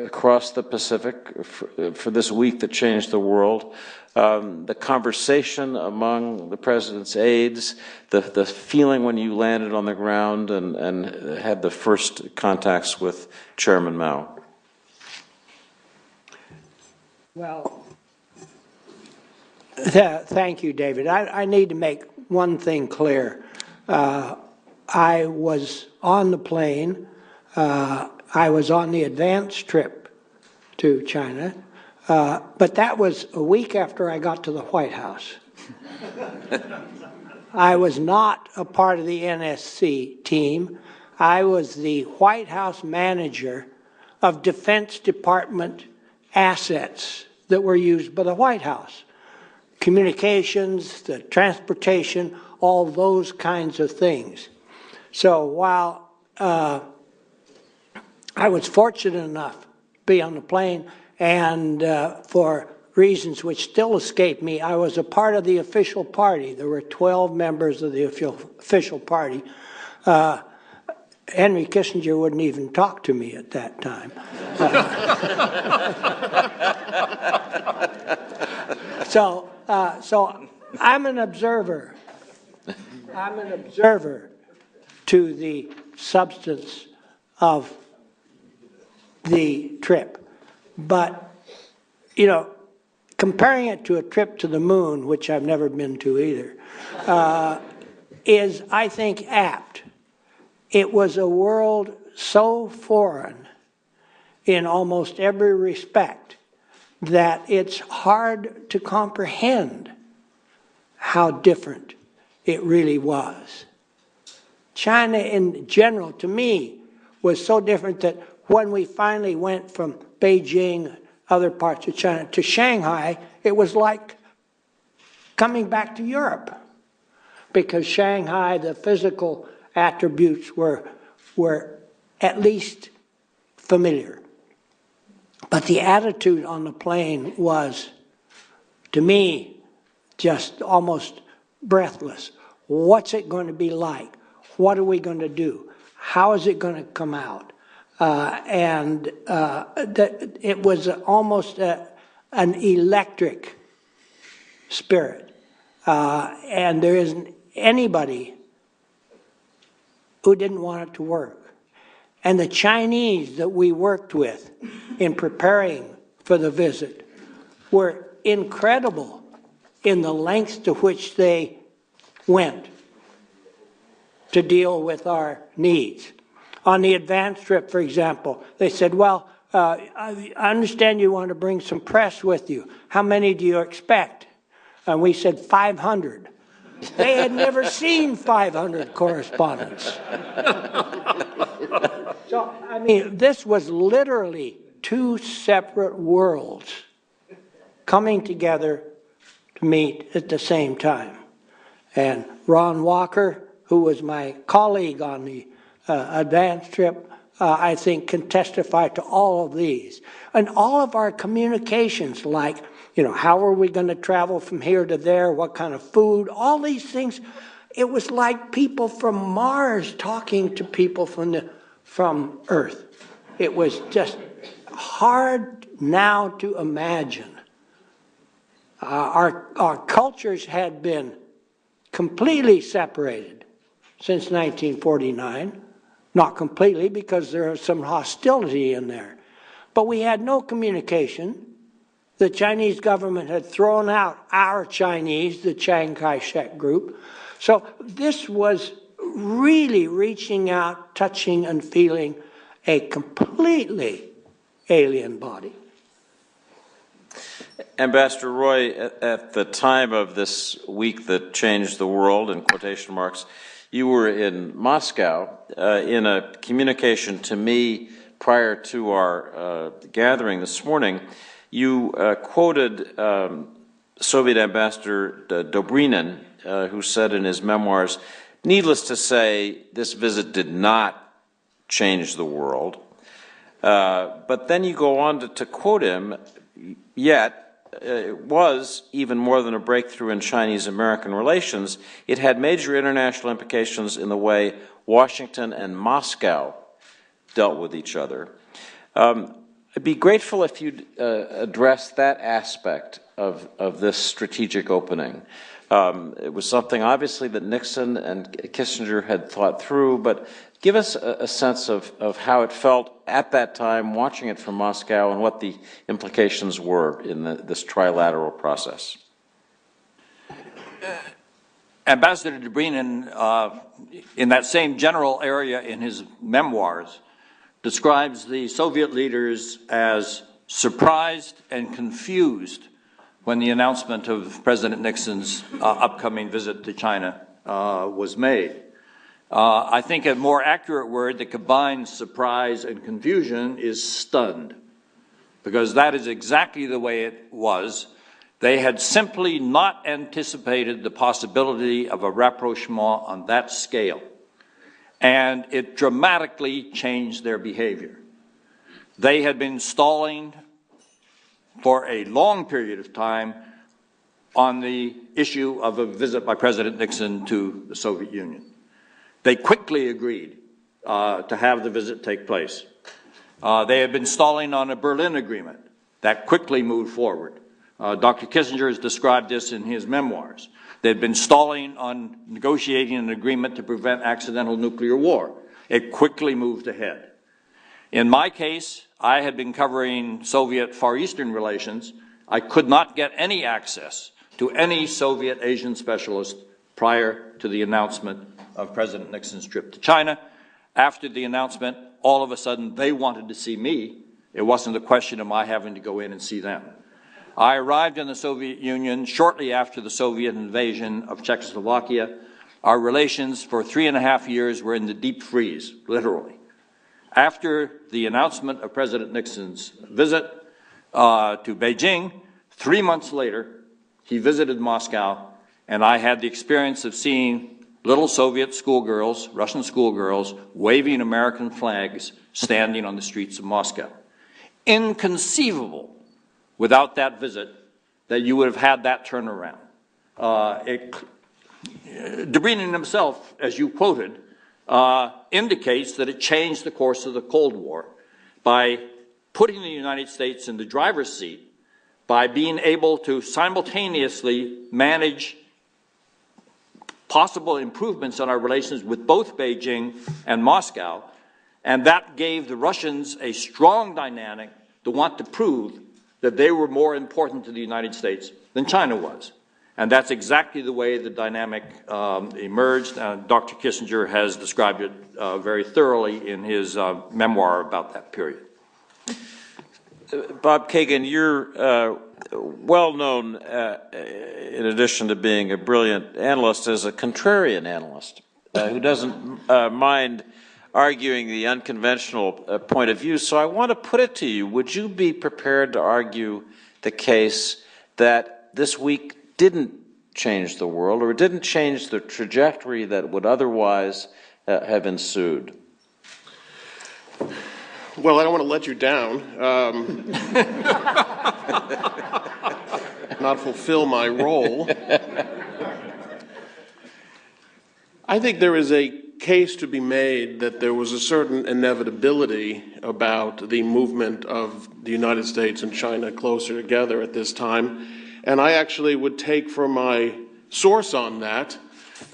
across the Pacific for this week that changed the world, the conversation among the President's aides, the feeling when you landed on the ground and had the first contacts with Chairman Mao. Well, thank you, David. I need to make one thing clear. I was on the plane. I was on the advance trip to China, but that was a week after I got to the White House. I was not a part of the NSC team. I was the White House manager of Defense Department assets that were used by the White House. Communications, the transportation, all those kinds of things. So while I was fortunate enough to be on the plane, and for reasons which still escape me, I was a part of the official party. There were 12 members of the official party. Henry Kissinger wouldn't even talk to me at that time. So I'm an observer. I'm an observer to the substance of the trip. But, you know, comparing it to a trip to the moon, which I've never been to either, is, I think, apt. It was a world so foreign in almost every respect that it's hard to comprehend how different it really was. China in general, to me, was so different that when we finally went from Beijing, other parts of China, to Shanghai, it was like coming back to Europe. Because Shanghai, the physical attributes were at least familiar. But the attitude on the plane was, to me, just almost breathless. What's it going to be like? What are we going to do? How is it going to come out? It was almost an electric spirit. And there isn't anybody who didn't want it to work. And the Chinese that we worked with in preparing for the visit were incredible in the lengths to which they went to deal with our needs. On the advance trip, for example, they said, well, I understand you want to bring some press with you. How many do you expect? And we said 500. They had never seen 500 correspondents. So, I mean, this was literally two separate worlds coming together to meet at the same time. And Ron Walker, who was my colleague on the advance trip, I think can testify to all of these. And all of our communications, like, you know, how are we going to travel from here to there, what kind of food, all these things. It was like people from Mars talking to people from Earth. It was just hard now to imagine. Our cultures had been completely separated since 1949. Not completely, because there was some hostility in there. But we had no communication. The Chinese government had thrown out our Chinese, the Chiang Kai-shek group. So this was really reaching out, touching and feeling a completely alien body. Ambassador Roy, at the time of this week that changed the world, in quotation marks, you were in Moscow in a communication to me prior to our gathering this morning. You quoted Soviet Ambassador Dobrynin, who said in his memoirs, needless to say, this visit did not change the world. But then you go on to quote him, yet it was even more than a breakthrough in Chinese-American relations. It had major international implications in the way Washington and Moscow dealt with each other. I'd be grateful if you'd address that aspect of this strategic opening. It was something, obviously, that Nixon and Kissinger had thought through, but give us a sense of how it felt at that time, watching it from Moscow, and what the implications were in this trilateral process. Ambassador Dobrynin, in that same general area in his memoirs, describes the Soviet leaders as surprised and confused when the announcement of President Nixon's upcoming visit to China was made. I think a more accurate word that combines surprise and confusion is stunned, because that is exactly the way it was. They had simply not anticipated the possibility of a rapprochement on that scale, and it dramatically changed their behavior. They had been stalling for a long period of time on the issue of a visit by President Nixon to the Soviet Union. They quickly agreed to have the visit take place. They had been stalling on a Berlin Agreement. That quickly moved forward. Dr. Kissinger has described this in his memoirs. They had been stalling on negotiating an agreement to prevent accidental nuclear war. It quickly moved ahead. In my case, I had been covering Soviet Far Eastern relations. I could not get any access to any Soviet Asian specialist prior to the announcement of President Nixon's trip to China. After the announcement, all of a sudden, they wanted to see me. It wasn't a question of my having to go in and see them. I arrived in the Soviet Union shortly after the Soviet invasion of Czechoslovakia. Our relations for 3.5 years were in the deep freeze, literally. After the announcement of President Nixon's visit to Beijing, 3 months later, he visited Moscow, and I had the experience of seeing little Soviet schoolgirls, Russian schoolgirls, waving American flags standing on the streets of Moscow. Inconceivable without that visit that you would have had that turnaround. Dobrynin himself, as you quoted, indicates that it changed the course of the Cold War by putting the United States in the driver's seat, by being able to simultaneously manage possible improvements in our relations with both Beijing and Moscow, And that gave the Russians a strong dynamic to want to prove that they were more important to the United States than China was. And that's exactly the way the dynamic emerged. Dr. Kissinger has described it very thoroughly in his memoir about that period. Bob Kagan, you're well known, in addition to being a brilliant analyst, as a contrarian analyst who doesn't mind arguing the unconventional point of view. So I want to put it to you, would you be prepared to argue the case that this week didn't change the world, or didn't change the trajectory that would otherwise have ensued? Well, I don't want to let you down, not fulfill my role. I think there is a case to be made that there was a certain inevitability about the movement of the United States and China closer together at this time. And I actually would take for my source on that,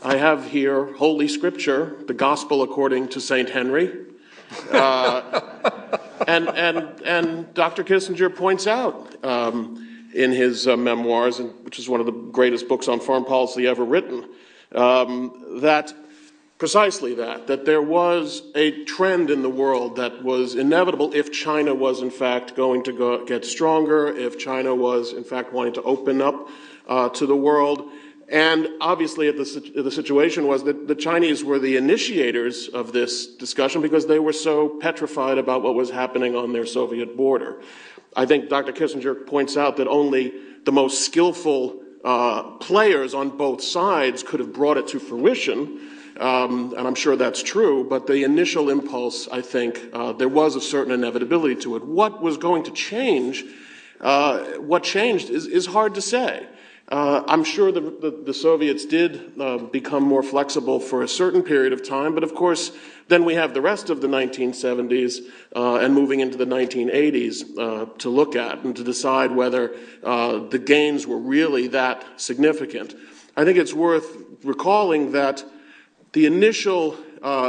I have here Holy Scripture, the Gospel according to St. Henry. And Dr. Kissinger points out in his memoirs, which is one of the greatest books on foreign policy ever written, that precisely that there was a trend in the world that was inevitable if China was in fact going to get stronger, if China was in fact wanting to open up to the world. And obviously the situation was that the Chinese were the initiators of this discussion because they were so petrified about what was happening on their Soviet border. I think Dr. Kissinger points out that only the most skillful players on both sides could have brought it to fruition. And I'm sure that's true, but the initial impulse, I think, there was a certain inevitability to it. What was going to change, what changed is hard to say. I'm sure the Soviets did become more flexible for a certain period of time, but of course, then we have the rest of the 1970s and moving into the 1980s to look at and to decide whether the gains were really that significant. I think it's worth recalling that the initial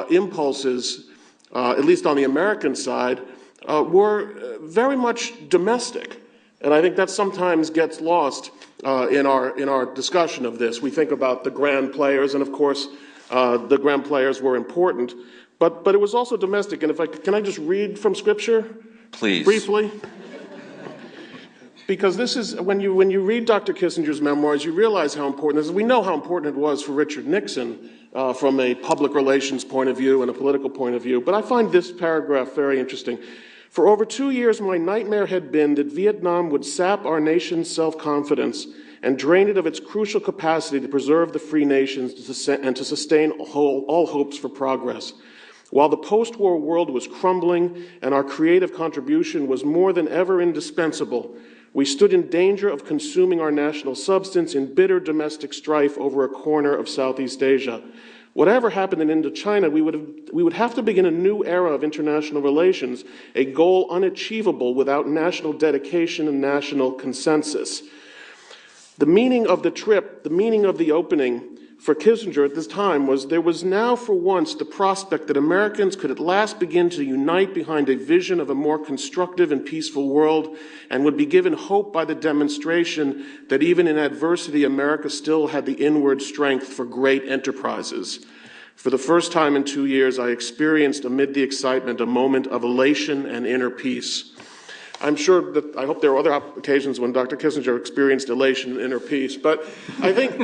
impulses, at least on the American side, were very much domestic. And I think that sometimes gets lost in our discussion of this. We think about the grand players, and of course, the grand players were important, but it was also domestic. And can I just read from Scripture? Please. Briefly? Because this is, when you read Dr. Kissinger's memoirs, you realize how important this is. We know how important it was for Richard Nixon from a public relations point of view and a political point of view, but I find this paragraph very interesting. For over 2 years, my nightmare had been that Vietnam would sap our nation's self-confidence and drain it of its crucial capacity to preserve the free nations and to sustain all hopes for progress. While the post-war world was crumbling and our creative contribution was more than ever indispensable, we stood in danger of consuming our national substance in bitter domestic strife over a corner of Southeast Asia. Whatever happened in Indochina, we would have to begin a new era of international relations, a goal unachievable without national dedication and national consensus. The meaning of the trip, the meaning of the opening for Kissinger at this time was there was now for once the prospect that Americans could at last begin to unite behind a vision of a more constructive and peaceful world and would be given hope by the demonstration that even in adversity, America still had the inward strength for great enterprises. For the first time in 2 years, I experienced amid the excitement a moment of elation and inner peace. I'm sure that, I hope there are other occasions when Dr. Kissinger experienced elation and inner peace, but I think,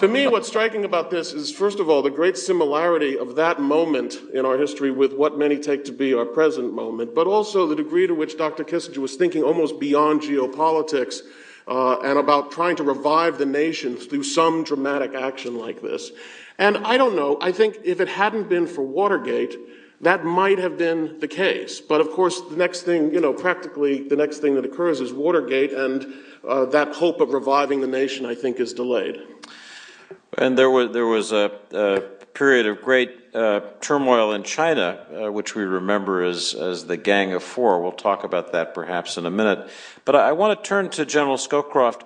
to me, what's striking about this is, first of all, the great similarity of that moment in our history with what many take to be our present moment, but also the degree to which Dr. Kissinger was thinking almost beyond geopolitics and about trying to revive the nation through some dramatic action like this. And I don't know, I think if it hadn't been for Watergate, that might have been the case. But of course, the next thing, practically the next thing that occurs is Watergate, and that hope of reviving the nation, I think, is delayed. And there was a period of great turmoil in China, which we remember as the Gang of Four. We'll talk about that perhaps in a minute. But I want to turn to General Scowcroft.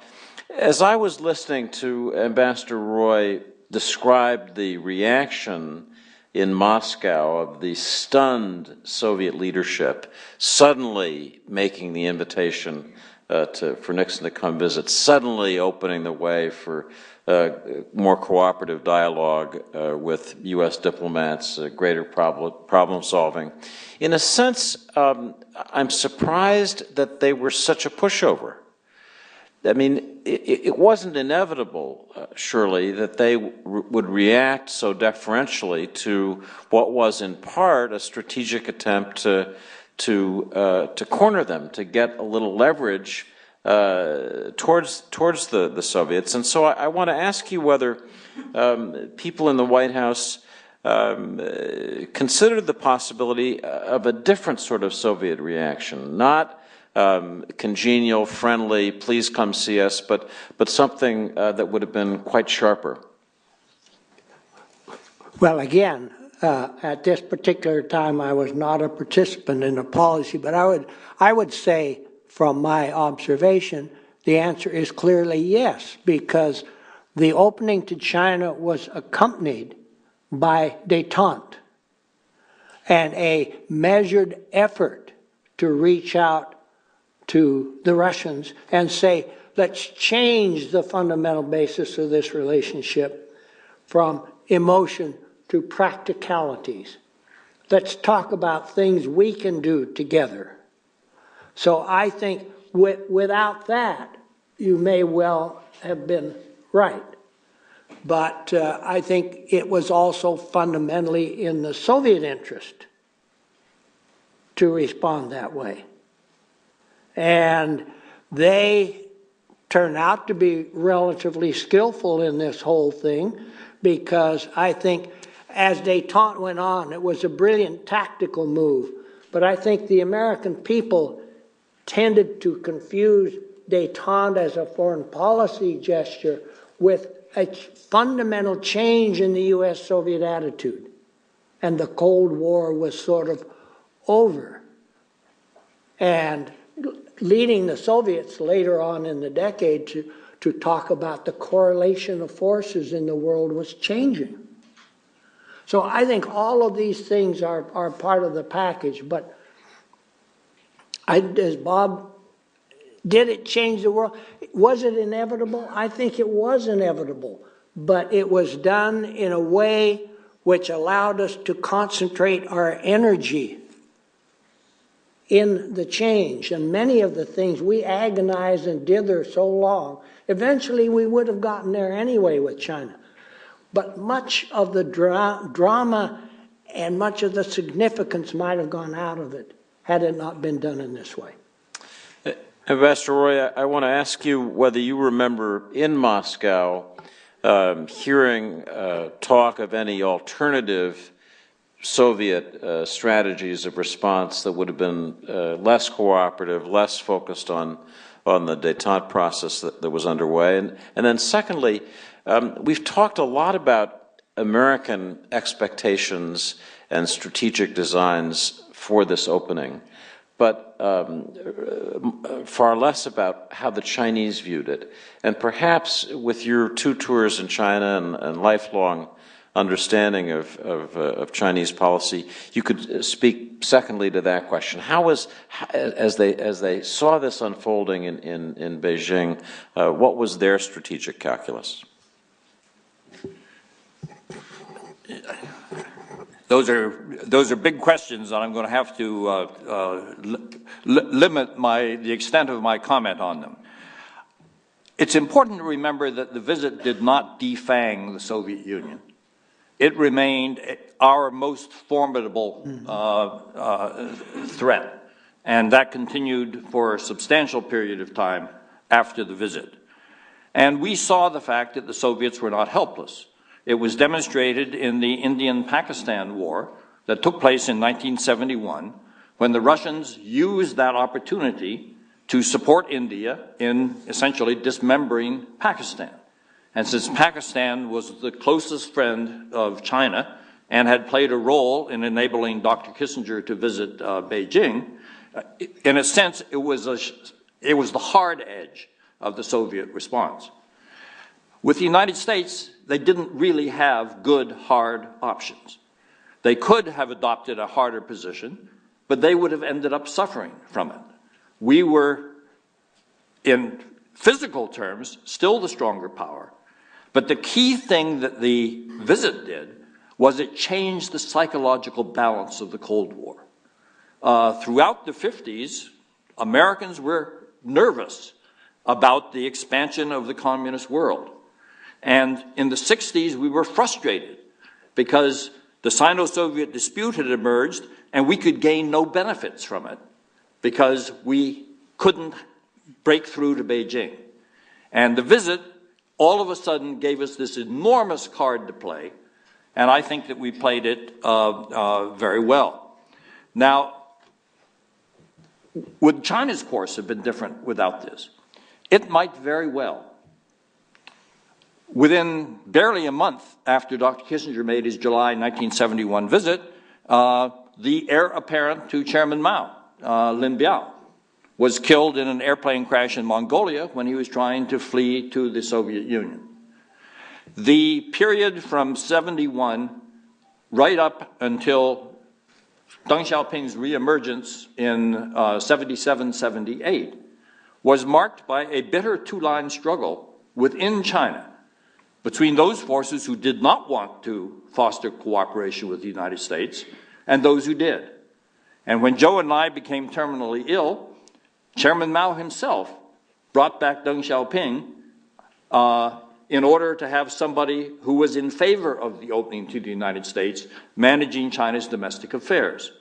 As I was listening to Ambassador Roy describe the reaction in Moscow of the stunned Soviet leadership suddenly making the invitation for Nixon to come visit, suddenly opening the way for more cooperative dialogue with U.S. diplomats, greater problem solving. In a sense, I'm surprised that they were such a pushover. I mean, it wasn't inevitable, surely, that they would react so deferentially to what was in part a strategic attempt to corner them, to get a little leverage towards the Soviets. And so I want to ask you whether people in the White House considered the possibility of a different sort of Soviet reaction, not congenial, friendly, please come see us, but something that would have been quite sharper. Well, again, at this particular time, I was not a participant in the policy, but I would say, from my observation, the answer is clearly yes, because the opening to China was accompanied by détente and a measured effort to reach out to the Russians and say, let's change the fundamental basis of this relationship from emotion to practicalities. Let's talk about things we can do together. So I think without that, you may well have been right. But I think it was also fundamentally in the Soviet interest to respond that way. And they turned out to be relatively skillful in this whole thing, because I think as détente went on, it was a brilliant tactical move. But I think the American people tended to confuse détente as a foreign policy gesture with a fundamental change in the U.S.-Soviet attitude. And the Cold War was sort of over. And leading the Soviets later on in the decade to talk about the correlation of forces in the world was changing. So I think all of these things are part of the package. But as Bob, did it change the world? Was it inevitable? I think it was inevitable. But it was done in a way which allowed us to concentrate our energy in the change. And many of the things we agonized and dither so long, eventually we would have gotten there anyway with China. But much of the drama and much of the significance might have gone out of it had it not been done in this way. Ambassador Roy, I want to ask you whether you remember in Moscow hearing talk of any alternative Soviet strategies of response that would have been less cooperative, less focused on the détente process that was underway. And then secondly, we've talked a lot about American expectations and strategic designs for this opening, but far less about how the Chinese viewed it. And perhaps with your 2 tours in China and lifelong understanding of Chinese policy, you could speak secondly to that question. How was, as they saw this unfolding in Beijing, what was their strategic calculus? Those are big questions, and I'm going to have to limit the extent of my comment on them. It's important to remember that the visit did not defang the Soviet Union. It remained our most formidable threat, and that continued for a substantial period of time after the visit. And we saw the fact that the Soviets were not helpless. It was demonstrated in the Indian-Pakistan War that took place in 1971, when the Russians used that opportunity to support India in essentially dismembering Pakistan. And since Pakistan was the closest friend of China and had played a role in enabling Dr. Kissinger to visit Beijing, in a sense, it was the hard edge of the Soviet response. With the United States, they didn't really have good, hard options. They could have adopted a harder position, but they would have ended up suffering from it. We were, in physical terms, still the stronger power. But the key thing that the visit did was it changed the psychological balance of the Cold War. Throughout the 50s, Americans were nervous about the expansion of the communist world. And in the 60s, we were frustrated because the Sino-Soviet dispute had emerged and we could gain no benefits from it because we couldn't break through to Beijing. And the visit all of a sudden gave us this enormous card to play, and I think that we played it very well. Now, would China's course have been different without this? It might very well. Within barely a month after Dr. Kissinger made his July 1971 visit, the heir apparent to Chairman Mao, Lin Biao, was killed in an airplane crash in Mongolia when he was trying to flee to the Soviet Union. The period from 71 right up until Deng Xiaoping's reemergence in 77-78 was marked by a bitter two-line struggle within China between those forces who did not want to foster cooperation with the United States and those who did. And when Zhou and I became terminally ill, Chairman Mao himself brought back Deng Xiaoping in order to have somebody who was in favor of the opening to the United States managing China's domestic affairs.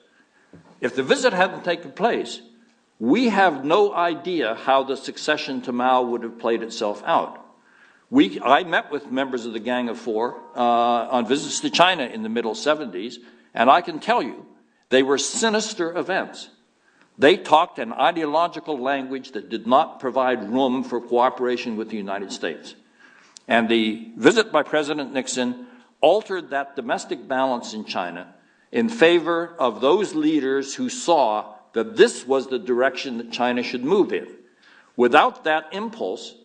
If the visit hadn't taken place, we have no idea how the succession to Mao would have played itself out. I met with members of the Gang of Four on visits to China in the middle 70s, and I can tell you, they were sinister events. They talked an ideological language that did not provide room for cooperation with the United States. And the visit by President Nixon altered that domestic balance in China in favor of those leaders who saw that this was the direction that China should move in. Without that impulse,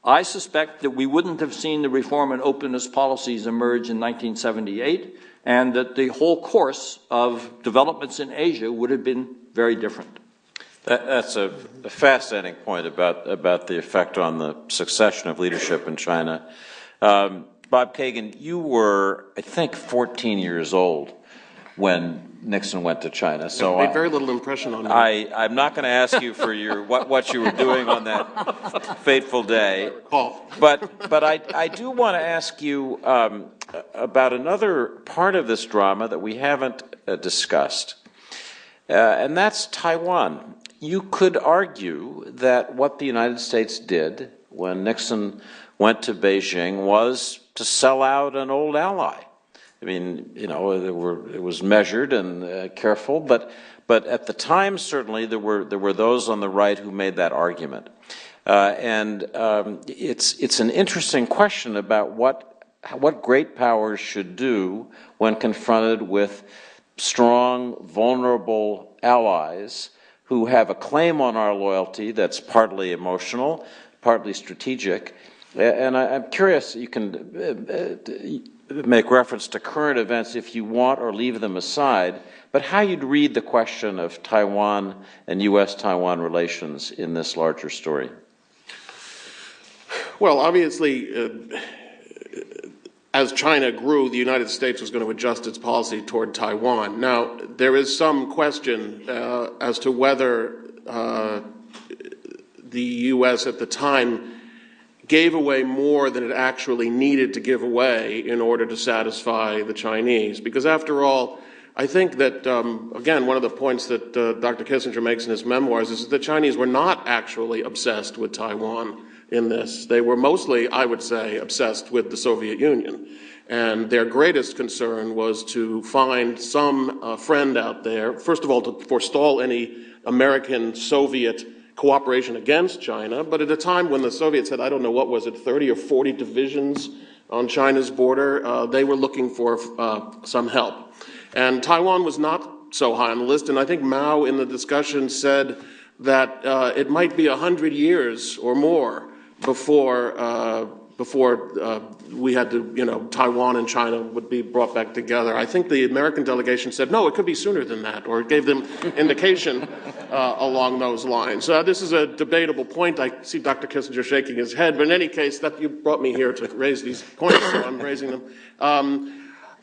I suspect that we wouldn't have seen the reform and openness policies emerge in 1978, and that the whole course of developments in Asia would have been very different. That's a fascinating point about the effect on the succession of leadership in China. Bob Kagan, you were, I think, 14 years old when Nixon went to China. So it made very little impression on me. I'm not going to ask you for your what you were doing on that fateful day. But I do want to ask you about another part of this drama that we haven't discussed, and that's Taiwan. You could argue that what the United States did when Nixon went to Beijing was to sell out an old ally. I mean, you know, it was measured and careful, but at the time, certainly, there were those on the right who made that argument. It's an interesting question about what great powers should do when confronted with strong, vulnerable allies who have a claim on our loyalty that's partly emotional, partly strategic. And I'm curious, you can make reference to current events if you want or leave them aside, but how you'd read the question of Taiwan and U.S.-Taiwan relations in this larger story. Well, obviously, as China grew, the United States was going to adjust its policy toward Taiwan. Now, there is some question as to whether the U.S. at the time gave away more than it actually needed to give away in order to satisfy the Chinese. Because after all, I think that, again, one of the points that Dr. Kissinger makes in his memoirs is that the Chinese were not actually obsessed with Taiwan in this. They were mostly, I would say, obsessed with the Soviet Union. And their greatest concern was to find some friend out there, first of all, to forestall any American-Soviet cooperation against China, but at a time when the Soviets had, I don't know, what was it, 30 or 40 divisions on China's border, they were looking for some help. And Taiwan was not so high on the list, and I think Mao in the discussion said that it might be 100 years or more before before we had to, Taiwan and China would be brought back together. I think the American delegation said, no, it could be sooner than that, or it gave them indication along those lines. This is a debatable point. I see Dr. Kissinger shaking his head, but in any case, that you brought me here to raise these points, so I'm raising them.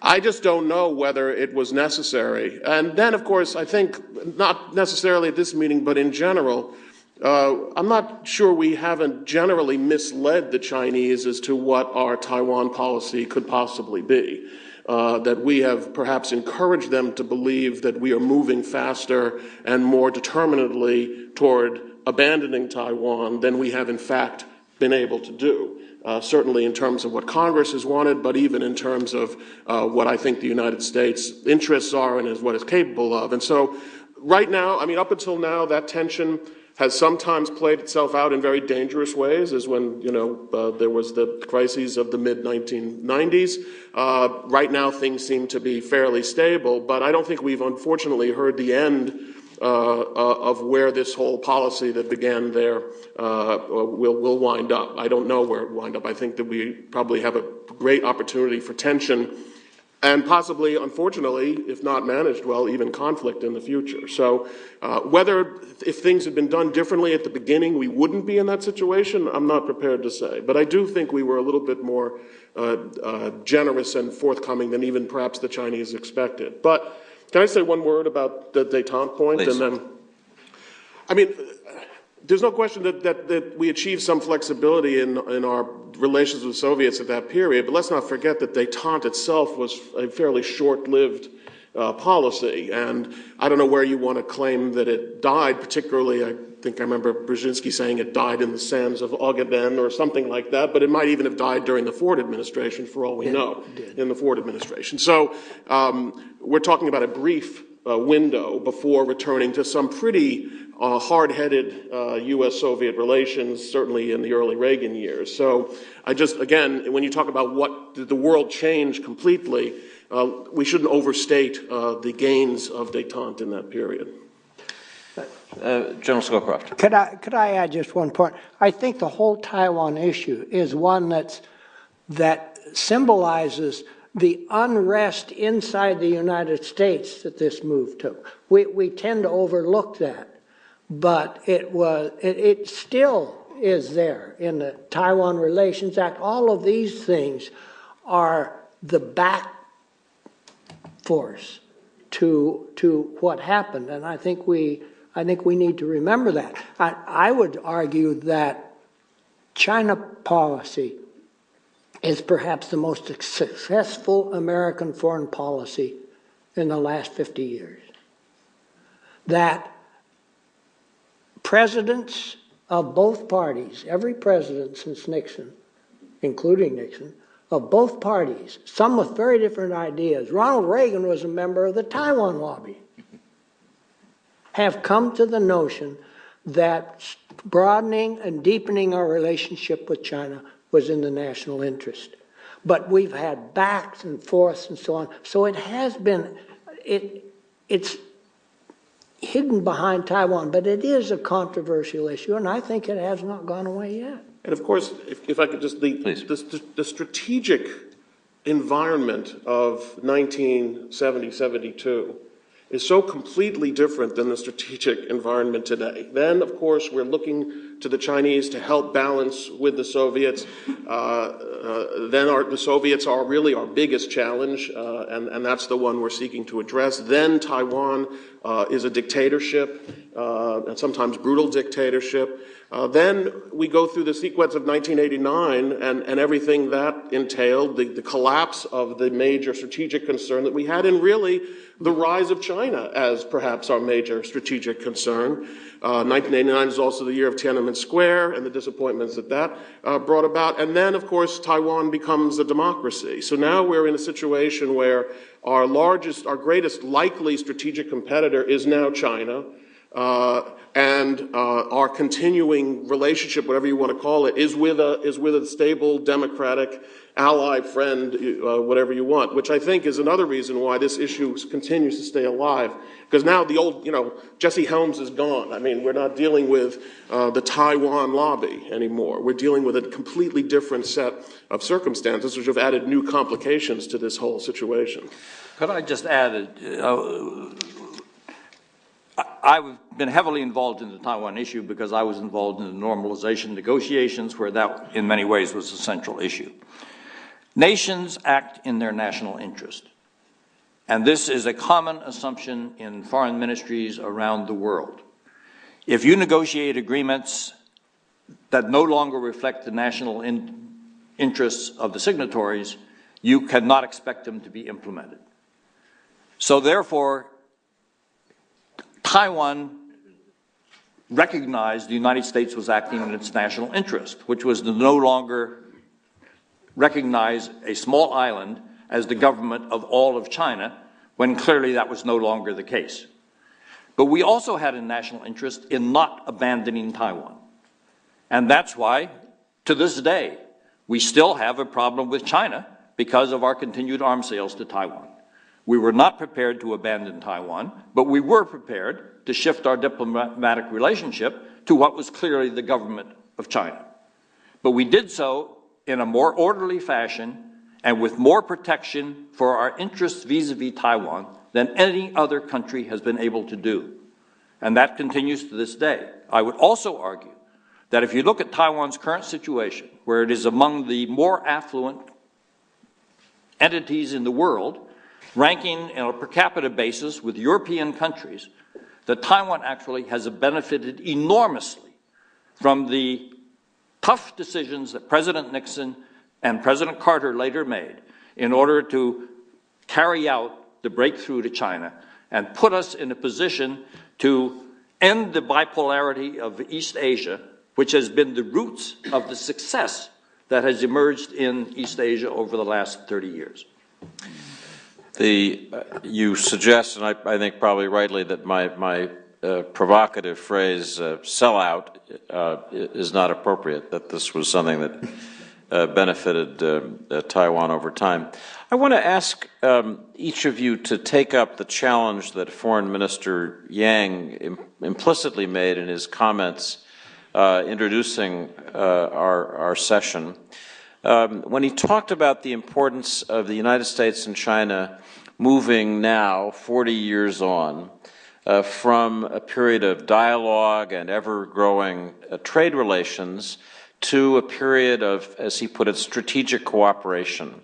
I just don't know whether it was necessary. And then, of course, I think, not necessarily at this meeting, but in general, I'm not sure we haven't generally misled the Chinese as to what our Taiwan policy could possibly be. That we have perhaps encouraged them to believe that we are moving faster and more determinedly toward abandoning Taiwan than we have in fact been able to do. Certainly in terms of what Congress has wanted, but even in terms of what I think the United States' interests are and is what it's capable of. And so right now, up until now, that tension has sometimes played itself out in very dangerous ways, as when, there was the crises of the mid-1990s. Right now, things seem to be fairly stable, but I don't think we've unfortunately heard the end of where this whole policy that began there will wind up. I don't know where it will wind up. I think that we probably have a great opportunity for tension and possibly, unfortunately, if not managed well, even conflict in the future. So if things had been done differently at the beginning, we wouldn't be in that situation, I'm not prepared to say. But I do think we were a little bit more generous and forthcoming than even perhaps the Chinese expected. But can I say one word about the détente point? Please. And then, there's no question that we achieved some flexibility in our relations with the Soviets at that period, but let's not forget that détente itself was a fairly short-lived policy, and I don't know where you want to claim that it died, particularly I think I remember Brzezinski saying it died in the sands of Ogaden or something like that, but it might even have died during the Ford administration for all we know, in the Ford administration. So we're talking about a brief window before returning to some pretty hard-headed U.S.-Soviet relations, certainly in the early Reagan years. So again, when you talk about what did the world change completely, we shouldn't overstate the gains of détente in that period. General Scowcroft. Could I add just one point? I think the whole Taiwan issue is one that symbolizes the unrest inside the United States that this move took. We tend to overlook that. But it still is there in the Taiwan Relations Act. All of these things are the back force to what happened, and I think we need to remember that. I would argue that China policy is perhaps the most successful American foreign policy in the last 50 years. That presidents of both parties, every president since Nixon, including Nixon, of both parties, some with very different ideas. Ronald Reagan was a member of the Taiwan lobby, have come to the notion that broadening and deepening our relationship with China was in the national interest. But we've had backs and forths and so on. So it has been, it's hidden behind Taiwan, but it is a controversial issue, and I think it has not gone away yet. And of course, if I could just, the strategic environment of 1970-72 is so completely different than the strategic environment today. Then, of course, we're looking to the Chinese to help balance with the Soviets. The Soviets are really our biggest challenge, and that's the one we're seeking to address. Then Taiwan is a dictatorship, and sometimes brutal dictatorship. Then we go through the sequence of 1989 and everything that entailed, the collapse of the major strategic concern that we had, and really the rise of China as perhaps our major strategic concern. 1989 is also the year of Tiananmen Square and the disappointments that brought about. And then, of course, Taiwan becomes a democracy. So now we're in a situation where our greatest likely strategic competitor is now China. and our continuing relationship, whatever you want to call it, is with a stable, democratic ally, friend, whatever you want, which I think is another reason why this issue continues to stay alive. Because now the old, Jesse Helms is gone. I mean, we're not dealing with the Taiwan lobby anymore. We're dealing with a completely different set of circumstances which have added new complications to this whole situation. Could I just add, I've been heavily involved in the Taiwan issue because I was involved in the normalization negotiations where that, in many ways, was a central issue. Nations act in their national interest. And this is a common assumption in foreign ministries around the world. If you negotiate agreements that no longer reflect the national interests of the signatories, you cannot expect them to be implemented. So therefore, Taiwan recognized the United States was acting in its national interest, which was to no longer recognize a small island as the government of all of China, when clearly that was no longer the case. But we also had a national interest in not abandoning Taiwan. And that's why, to this day, we still have a problem with China because of our continued arms sales to Taiwan. We were not prepared to abandon Taiwan, but we were prepared to shift our diplomatic relationship to what was clearly the government of China. But we did so in a more orderly fashion and with more protection for our interests vis-a-vis Taiwan than any other country has been able to do. And that continues to this day. I would also argue that if you look at Taiwan's current situation, where it is among the more affluent entities in the world, ranking on a per capita basis with European countries, that Taiwan actually has benefited enormously from the tough decisions that President Nixon and President Carter later made in order to carry out the breakthrough to China and put us in a position to end the bipolarity of East Asia, which has been the roots of the success that has emerged in East Asia over the last 30 years. You suggest, and I think probably rightly, that my provocative phrase, sellout, is not appropriate, that this was something that benefited Taiwan over time. I want to ask each of you to take up the challenge that Foreign Minister Yang implicitly made in his comments introducing our session. When he talked about the importance of the United States and China moving now, 40 years on, from a period of dialogue and ever-growing trade relations to a period of, as he put it, strategic cooperation.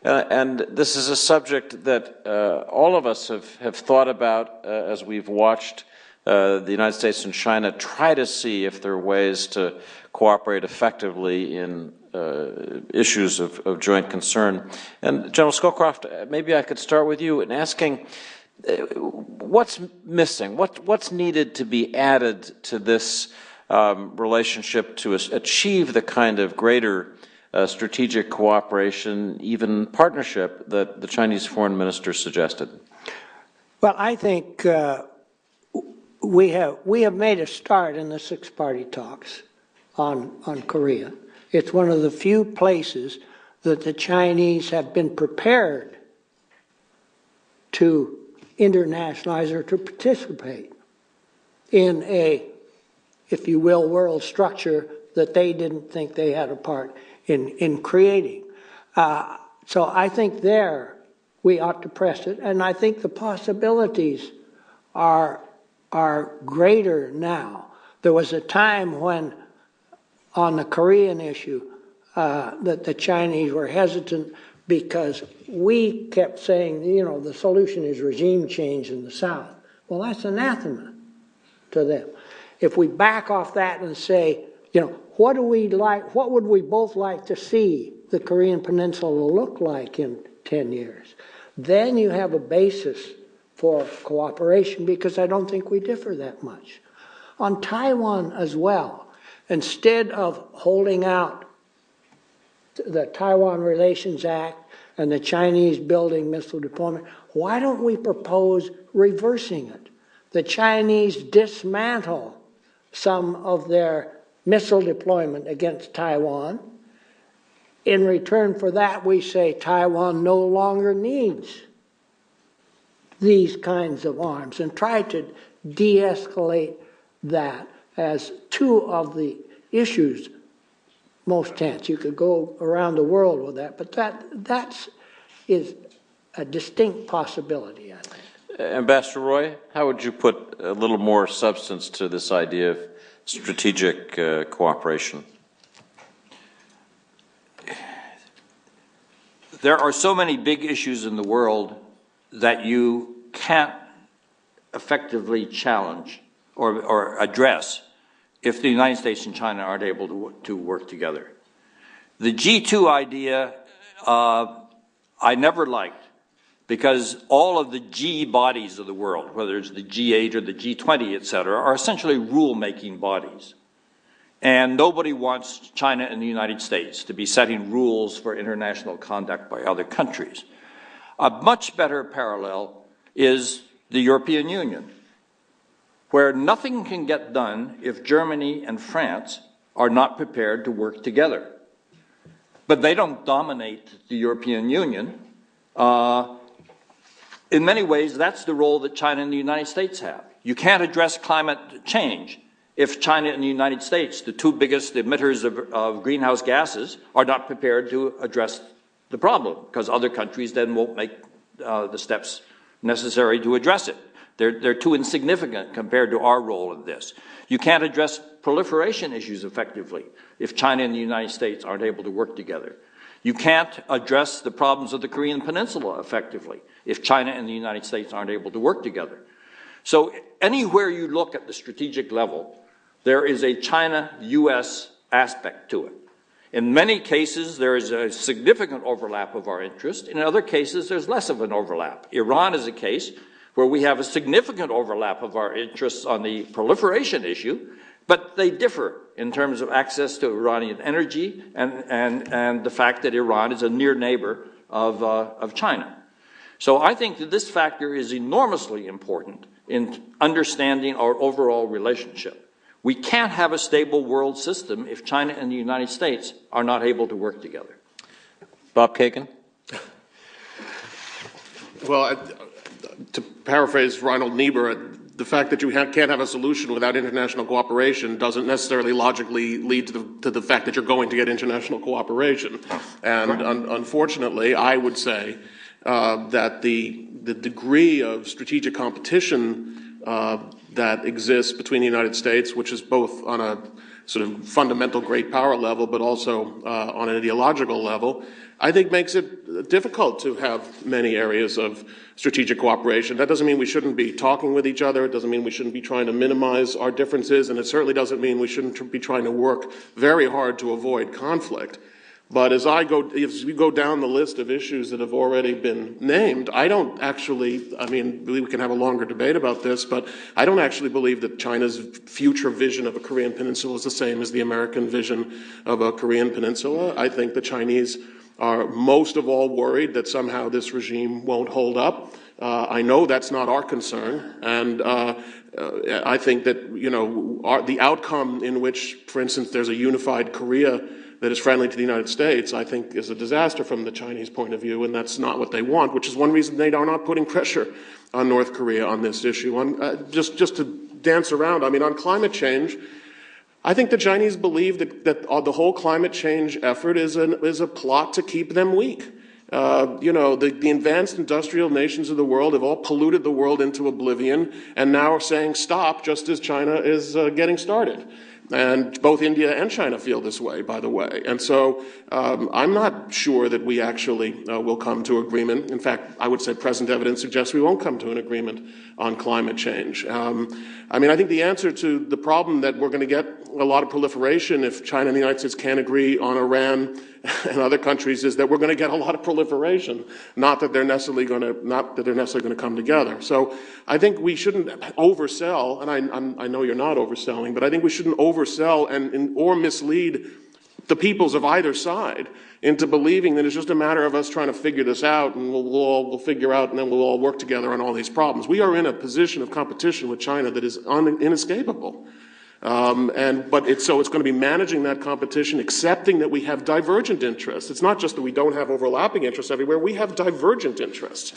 And this is a subject that all of us have thought about as we've watched the United States and China try to see if there are ways to cooperate effectively in issues of joint concern. And General Scowcroft, maybe I could start with you in asking, what's missing? What's needed to be added to this relationship to achieve the kind of greater strategic cooperation, even partnership, that the Chinese foreign minister suggested? Well, I think we have made a start in the six-party talks on Korea. It's one of the few places that the Chinese have been prepared to internationalize or to participate in a, if you will, world structure that they didn't think they had a part in creating. So I think there we ought to press it, and I think the possibilities are greater now. There was a time when, on the Korean issue, that the Chinese were hesitant because we kept saying, the solution is regime change in the South. Well, that's anathema to them. If we back off that and say, what do we like? What would we both like to see the Korean Peninsula look like in 10 years? Then you have a basis for cooperation, because I don't think we differ that much. On Taiwan as well, instead of holding out the Taiwan Relations Act and the Chinese building missile deployment, why don't we propose reversing it? the Chinese dismantle some of their missile deployment against Taiwan. In return for that, we say Taiwan no longer needs these kinds of arms, and try to de-escalate that as two of the issues most tense. You could go around the world with that, but that is a distinct possibility, I think. Ambassador Roy, how would you put a little more substance to this idea of strategic cooperation? There are so many big issues in the world that you can't effectively challenge or address if the United States and China aren't able to work together. The G2 idea I never liked, because all of the G bodies of the world, whether it's the G8 or the G20, et cetera, are essentially rule-making bodies. And nobody wants China and the United States to be setting rules for international conduct by other countries. A much better parallel is the European Union, where nothing can get done if Germany and France are not prepared to work together. But they don't dominate the European Union. In many ways, that's the role that China and the United States have. You can't address climate change if China and the United States, the two biggest emitters of greenhouse gases, are not prepared to address the problem, because other countries then won't make the steps necessary to address it. They're too insignificant compared to our role in this. You can't address proliferation issues effectively if China and the United States aren't able to work together. You can't address the problems of the Korean Peninsula effectively if China and the United States aren't able to work together. So anywhere you look at the strategic level, there is a China-U.S. aspect to it. In many cases, there is a significant overlap of our interest. In other cases, there's less of an overlap. Iran is a case where we have a significant overlap of our interests on the proliferation issue, but they differ in terms of access to Iranian energy and the fact that Iran is a near neighbor of China. So I think that this factor is enormously important in understanding our overall relationship. We can't have a stable world system if China and the United States are not able to work together. Bob Kagan? Well, to paraphrase Ronald Niebuhr, the fact that you can't have a solution without international cooperation doesn't necessarily logically lead to the fact that you're going to get international cooperation. And unfortunately, I would say that the degree of strategic competition that exists between the United States, which is both on a sort of fundamental great power level, but also on an ideological level, I think makes it difficult to have many areas of strategic cooperation. That doesn't mean we shouldn't be talking with each other. It doesn't mean we shouldn't be trying to minimize our differences, and it certainly doesn't mean we shouldn't be trying to work very hard to avoid conflict. But as we go down the list of issues that have already been named, I don't actually, I mean, we can have a longer debate about this, but I don't actually believe that China's future vision of a Korean peninsula is the same as the American vision of a Korean peninsula. I think the Chinese are most of all worried that somehow this regime won't hold up. I know that's not our concern, and I think that, the outcome in which, for instance, there's a unified Korea that is friendly to the United States, I think is a disaster from the Chinese point of view, and that's not what they want, which is one reason they are not putting pressure on North Korea on this issue. Just to dance around, I mean, on climate change, I think the Chinese believe that the whole climate change effort is a plot to keep them weak. The advanced industrial nations of the world have all polluted the world into oblivion and now are saying stop just as China is getting started. And both India and China feel this way, by the way. And so I'm not sure that we actually will come to agreement. In fact, I would say present evidence suggests we won't come to an agreement on climate change. I think the answer to the problem that we're going to get a lot of proliferation if China and the United States can't agree on Iran and other countries is that we're going to get a lot of proliferation, not that they're necessarily going to come together. So I think we shouldn't oversell, and I know you're not overselling, but I think we shouldn't oversell or mislead the peoples of either side into believing that it's just a matter of us trying to figure this out, and we'll figure out, and then we'll all work together on all these problems. We are in a position of competition with China that is inescapable. But it's going to be managing that competition, accepting that we have divergent interests. It's not just that we don't have overlapping interests everywhere, we have divergent interests,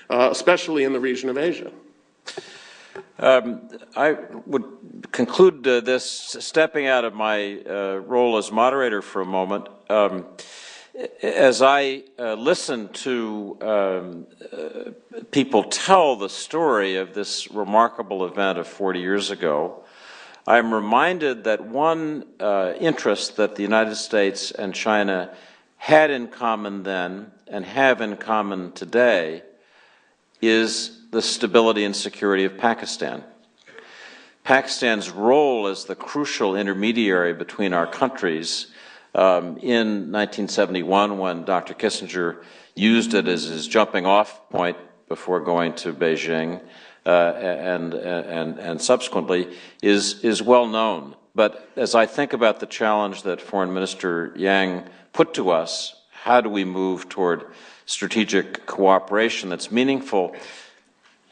especially in the region of Asia. I would conclude this stepping out of my role as moderator for a moment. As I listen to people tell the story of this remarkable event of 40 years ago, I'm reminded that one interest that the United States and China had in common then and have in common today is the stability and security of Pakistan. Pakistan's role as the crucial intermediary between our countries in 1971, when Dr. Kissinger used it as his jumping off point before going to Beijing, and subsequently, is well known. But as I think about the challenge that Foreign Minister Yang put to us, how do we move toward strategic cooperation that's meaningful?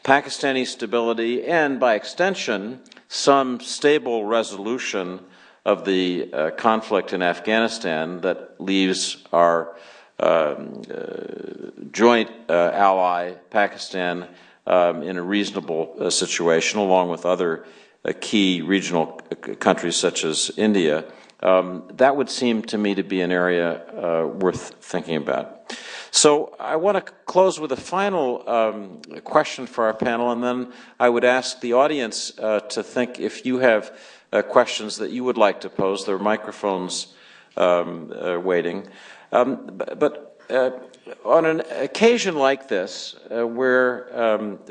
Pakistani stability and, by extension, some stable resolution of the conflict in Afghanistan that leaves our joint ally, Pakistan, in a reasonable situation, along with other key regional countries such as India. That would seem to me to be an area worth thinking about. So I want to close with a final question for our panel, and then I would ask the audience to think if you have questions that you would like to pose. There are microphones waiting. But on an occasion like this, where,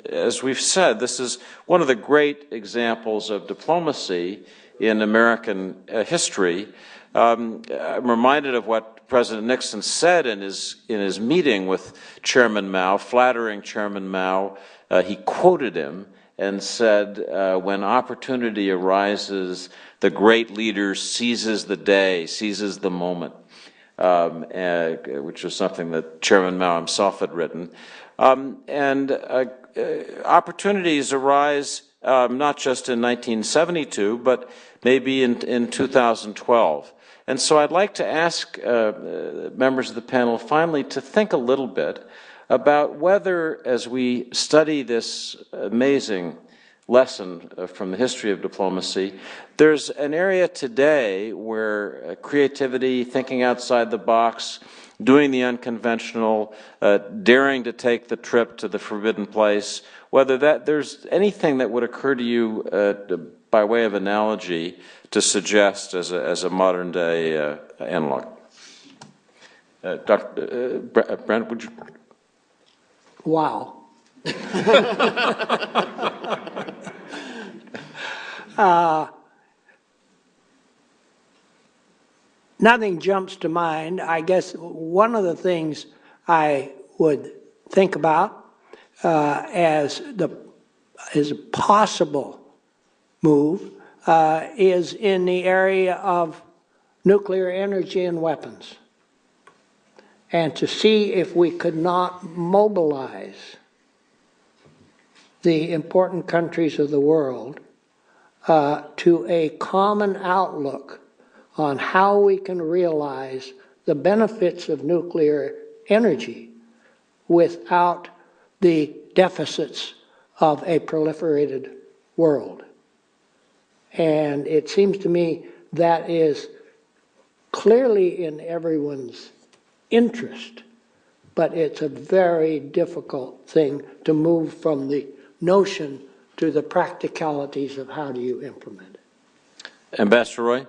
as we've said, this is one of the great examples of diplomacy in American history, I'm reminded of what President Nixon said in his meeting with Chairman Mao, flattering Chairman Mao. He quoted him and said, when opportunity arises, the great leader seizes the day, seizes the moment, which was something that Chairman Mao himself had written. Opportunities arise not just in 1972, but maybe in 2012. And so I'd like to ask members of the panel finally to think a little bit about whether, as we study this amazing lesson from the history of diplomacy, there's an area today where creativity, thinking outside the box, doing the unconventional, daring to take the trip to the forbidden place, whether there's anything that would occur to you by way of analogy to suggest as a modern day analog. Dr. Brent, would you? Wow. Nothing jumps to mind. I guess one of the things I would think about as a possible move is in the area of nuclear energy and weapons, and to see if we could not mobilize the important countries of the world to a common outlook on how we can realize the benefits of nuclear energy without the deficits of a proliferated world. And it seems to me that is clearly in everyone's interest, but it's a very difficult thing to move from the notion to the practicalities of how do you implement it. Ambassador Roy?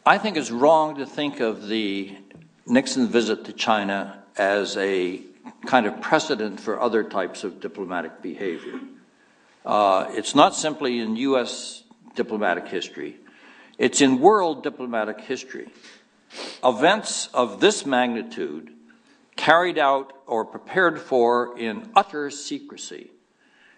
I think it's wrong to think of the Nixon visit to China as a kind of precedent for other types of diplomatic behavior. It's not simply in U.S. diplomatic history. It's in world diplomatic history. Events of this magnitude carried out or prepared for in utter secrecy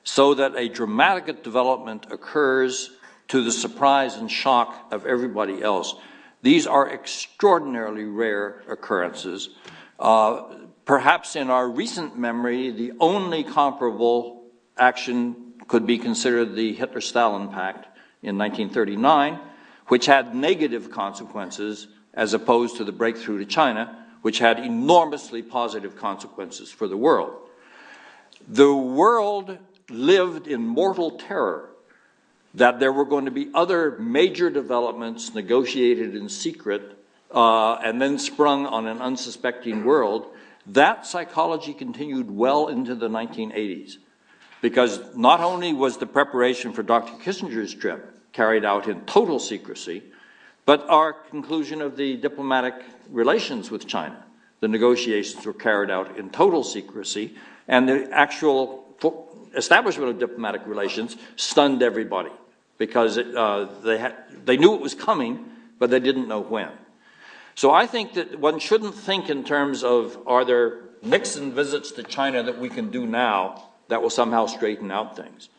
so that a dramatic development occurs to the surprise and shock of everybody else. These are extraordinarily rare occurrences. Perhaps in our recent memory, the only comparable action could be considered the Hitler-Stalin Pact in 1939, which had negative consequences as opposed to the breakthrough to China, which had enormously positive consequences for the world. The world lived in mortal terror that there were going to be other major developments negotiated in secret and then sprung on an unsuspecting world. That psychology continued well into the 1980s, because not only was the preparation for Dr. Kissinger's trip carried out in total secrecy, but our conclusion of the diplomatic relations with China, the negotiations were carried out in total secrecy, and the actual establishment of diplomatic relations stunned everybody, because they knew it was coming, but they didn't know when. So I think that one shouldn't think in terms of, are there Nixon visits to China that we can do now that will somehow straighten out things.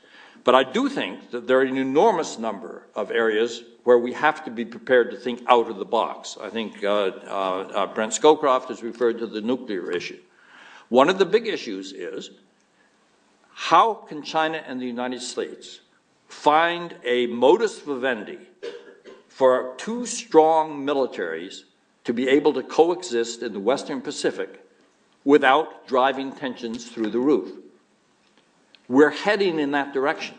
But I do think that there are an enormous number of areas where we have to be prepared to think out of the box. I think Brent Scowcroft has referred to the nuclear issue. One of the big issues is, how can China and the United States find a modus vivendi for two strong militaries to be able to coexist in the Western Pacific without driving tensions through the roof? We're heading in that direction,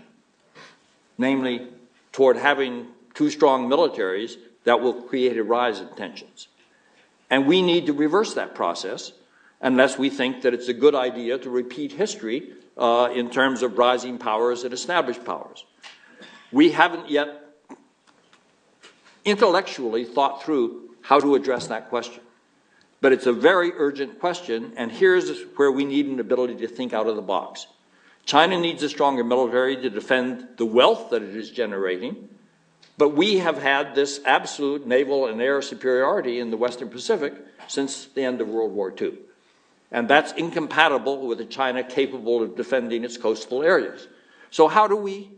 namely toward having two strong militaries that will create a rise in tensions. And we need to reverse that process unless we think that it's a good idea to repeat history in terms of rising powers and established powers. We haven't yet intellectually thought through how to address that question. But it's a very urgent question, and here's where we need an ability to think out of the box. China needs a stronger military to defend the wealth that it is generating, but we have had this absolute naval and air superiority in the Western Pacific since the end of World War II. And that's incompatible with a China capable of defending its coastal areas. So how do we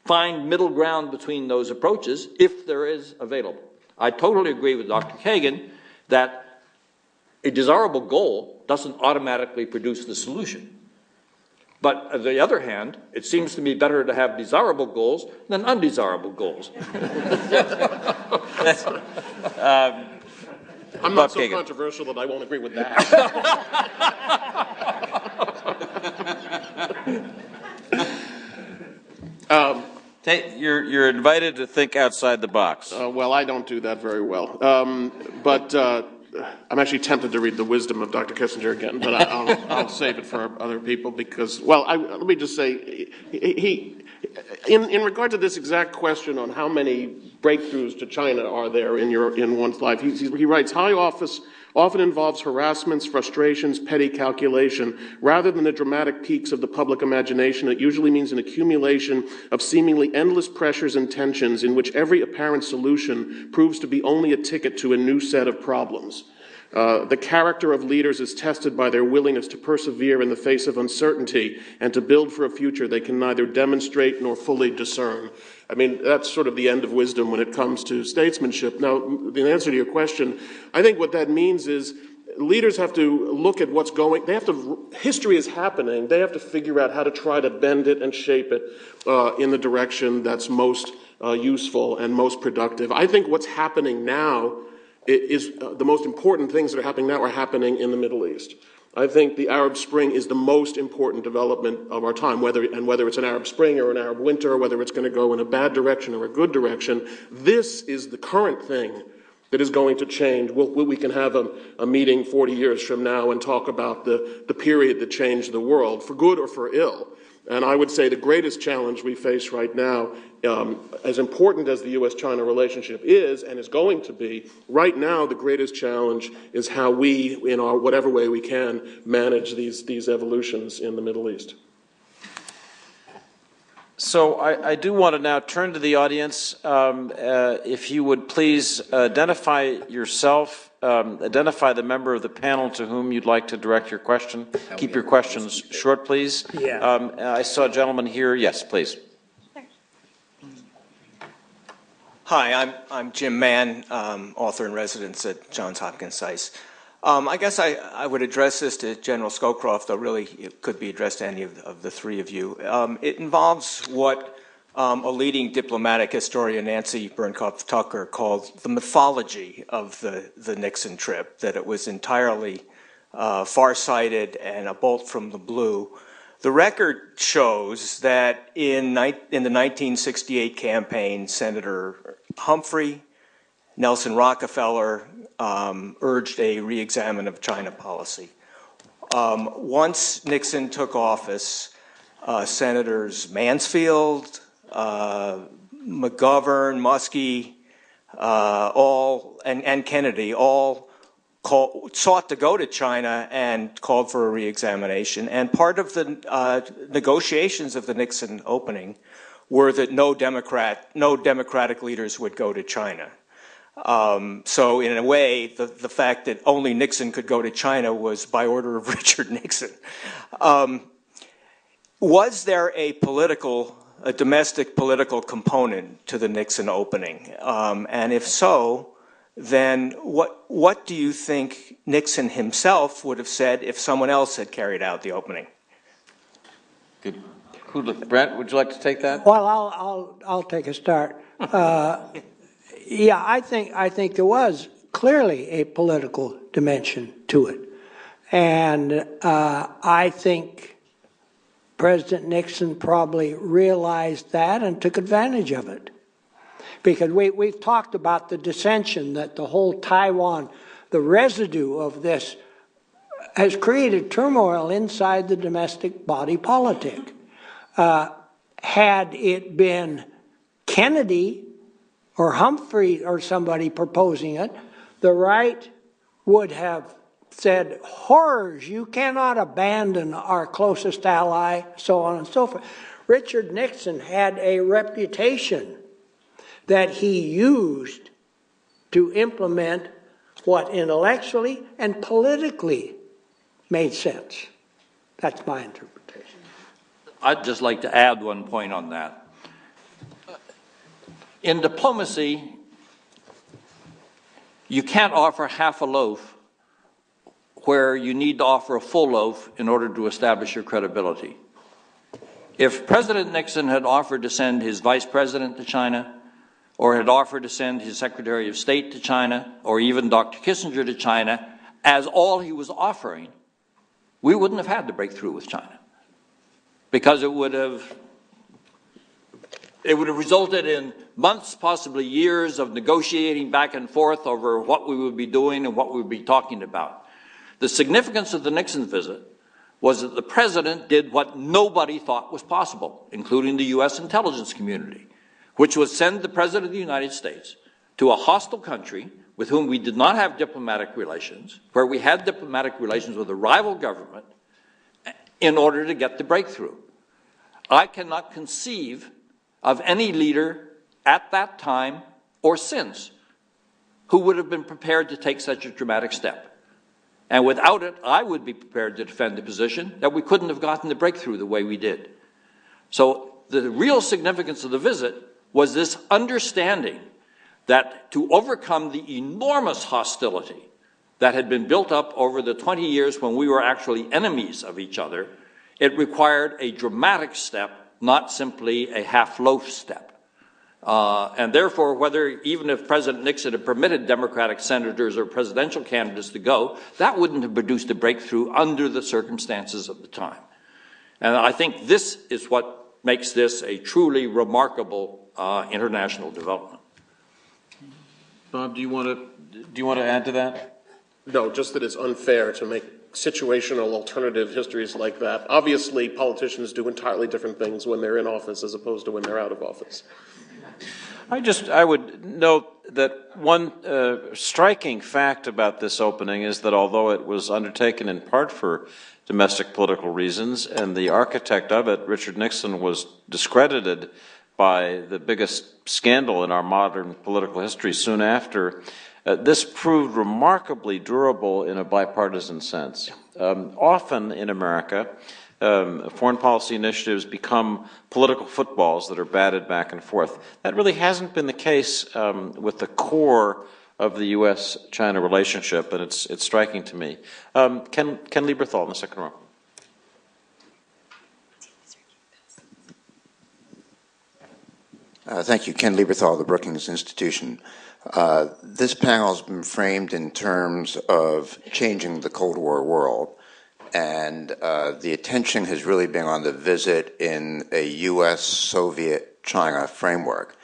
find middle ground between those approaches if there is available? I totally agree with Dr. Kagan that a desirable goal doesn't automatically produce the solution. But on the other hand, it seems to me better to have desirable goals than undesirable goals. I'm not so controversial that I won't agree with that. You're invited to think outside the box. Well, I don't do that very well. But I'm actually tempted to read The Wisdom of Dr. Kissinger again, but I'll save it for other people because, well, let me just say, in regard to this exact question on how many breakthroughs to China are there in one's life, he writes, high office often involves harassments, frustrations, petty calculation. Rather than the dramatic peaks of the public imagination, it usually means an accumulation of seemingly endless pressures and tensions in which every apparent solution proves to be only a ticket to a new set of problems. The character of leaders is tested by their willingness to persevere in the face of uncertainty and to build for a future they can neither demonstrate nor fully discern. I mean, that's sort of the end of wisdom when it comes to statesmanship. Now, in answer to your question, I think what that means is leaders have to look at what's going, history is happening, they have to figure out how to try to bend it and shape it in the direction that's most useful and most productive. I think what's happening now is the most important things that are happening now are happening in the Middle East. I think the Arab Spring is the most important development of our time, whether it's an Arab Spring or an Arab Winter, or whether it's going to go in a bad direction or a good direction. This is the current thing that is going to change. We can have a meeting 40 years from now and talk about the period that changed the world, for good or for ill. And I would say the greatest challenge we face right now, as important as the U.S.-China relationship is and is going to be, right now the greatest challenge is how we, in our whatever way we can, manage these evolutions in the Middle East. So I do want to now turn to the audience. If you would please identify yourself, identify the member of the panel to whom you'd like to direct your question. Keep your questions short, please. Yeah. I saw a gentleman here. Yes, please. Hi, I'm Jim Mann, author in residence at Johns Hopkins SAIS. I guess I would address this to General Scowcroft, though really it could be addressed to any of the three of you. It involves what a leading diplomatic historian, Nancy Bernkopf Tucker, called the mythology of the Nixon trip, that it was entirely far-sighted and a bolt from the blue. The record shows that in the 1968 campaign, Senator Humphrey, Nelson Rockefeller urged a re-examine of China policy. Once Nixon took office, Senators Mansfield, McGovern, Muskie, and Kennedy all sought to go to China and called for a re-examination. And part of the negotiations of the Nixon opening were that no Democratic leaders would go to China. So in a way, the fact that only Nixon could go to China was by order of Richard Nixon. Was there a domestic political component to the Nixon opening? And if so, then what do you think Nixon himself would have said if someone else had carried out the opening? Good. Brent, would you like to take that? Well, I'll take a start. Yeah, I think there was clearly a political dimension to it, and I think President Nixon probably realized that and took advantage of it. Because we've talked about the dissension that the whole Taiwan, the residue of this, has created turmoil inside the domestic body politic. Had it been Kennedy or Humphrey or somebody proposing it, the right would have said, horrors, you cannot abandon our closest ally, so on and so forth. Richard Nixon had a reputation that he used to implement what intellectually and politically made sense. That's my interpretation. I'd just like to add one point on that. In diplomacy, you can't offer half a loaf where you need to offer a full loaf in order to establish your credibility. If President Nixon had offered to send his vice president to China, or had offered to send his Secretary of State to China, or even Dr. Kissinger to China, as all he was offering, we wouldn't have had the breakthrough with China. Because it would have resulted in months, possibly years, of negotiating back and forth over what we would be doing and what we would be talking about. The significance of the Nixon visit was that the president did what nobody thought was possible, including the U.S. intelligence community, which was send the President of the United States to a hostile country with whom we did not have diplomatic relations, where we had diplomatic relations with a rival government, in order to get the breakthrough. I cannot conceive of any leader at that time or since who would have been prepared to take such a dramatic step. And without it, I would be prepared to defend the position that we couldn't have gotten the breakthrough the way we did. So the real significance of the visit was this understanding that to overcome the enormous hostility that had been built up over the 20 years when we were actually enemies of each other, it required a dramatic step, not simply a half-loaf step. And therefore, even if President Nixon had permitted Democratic senators or presidential candidates to go, that wouldn't have produced a breakthrough under the circumstances of the time. And I think this is what makes this a truly remarkable international development. Bob, do you want to add to that? No, just that it's unfair to make situational alternative histories like that. Obviously, politicians do entirely different things when they're in office as opposed to when they're out of office. I would note that one striking fact about this opening is that although it was undertaken in part for domestic political reasons, and the architect of it, Richard Nixon, was discredited by the biggest scandal in our modern political history soon after, this proved remarkably durable in a bipartisan sense. Often in America, foreign policy initiatives become political footballs that are batted back and forth. That really hasn't been the case with the core of the U.S.-China relationship, and it's striking to me. Ken Lieberthal in the second row. Thank you. Ken Lieberthal of the Brookings Institution. This panel has been framed in terms of changing the Cold War world, and the attention has really been on the visit in a U.S.-Soviet-China framework.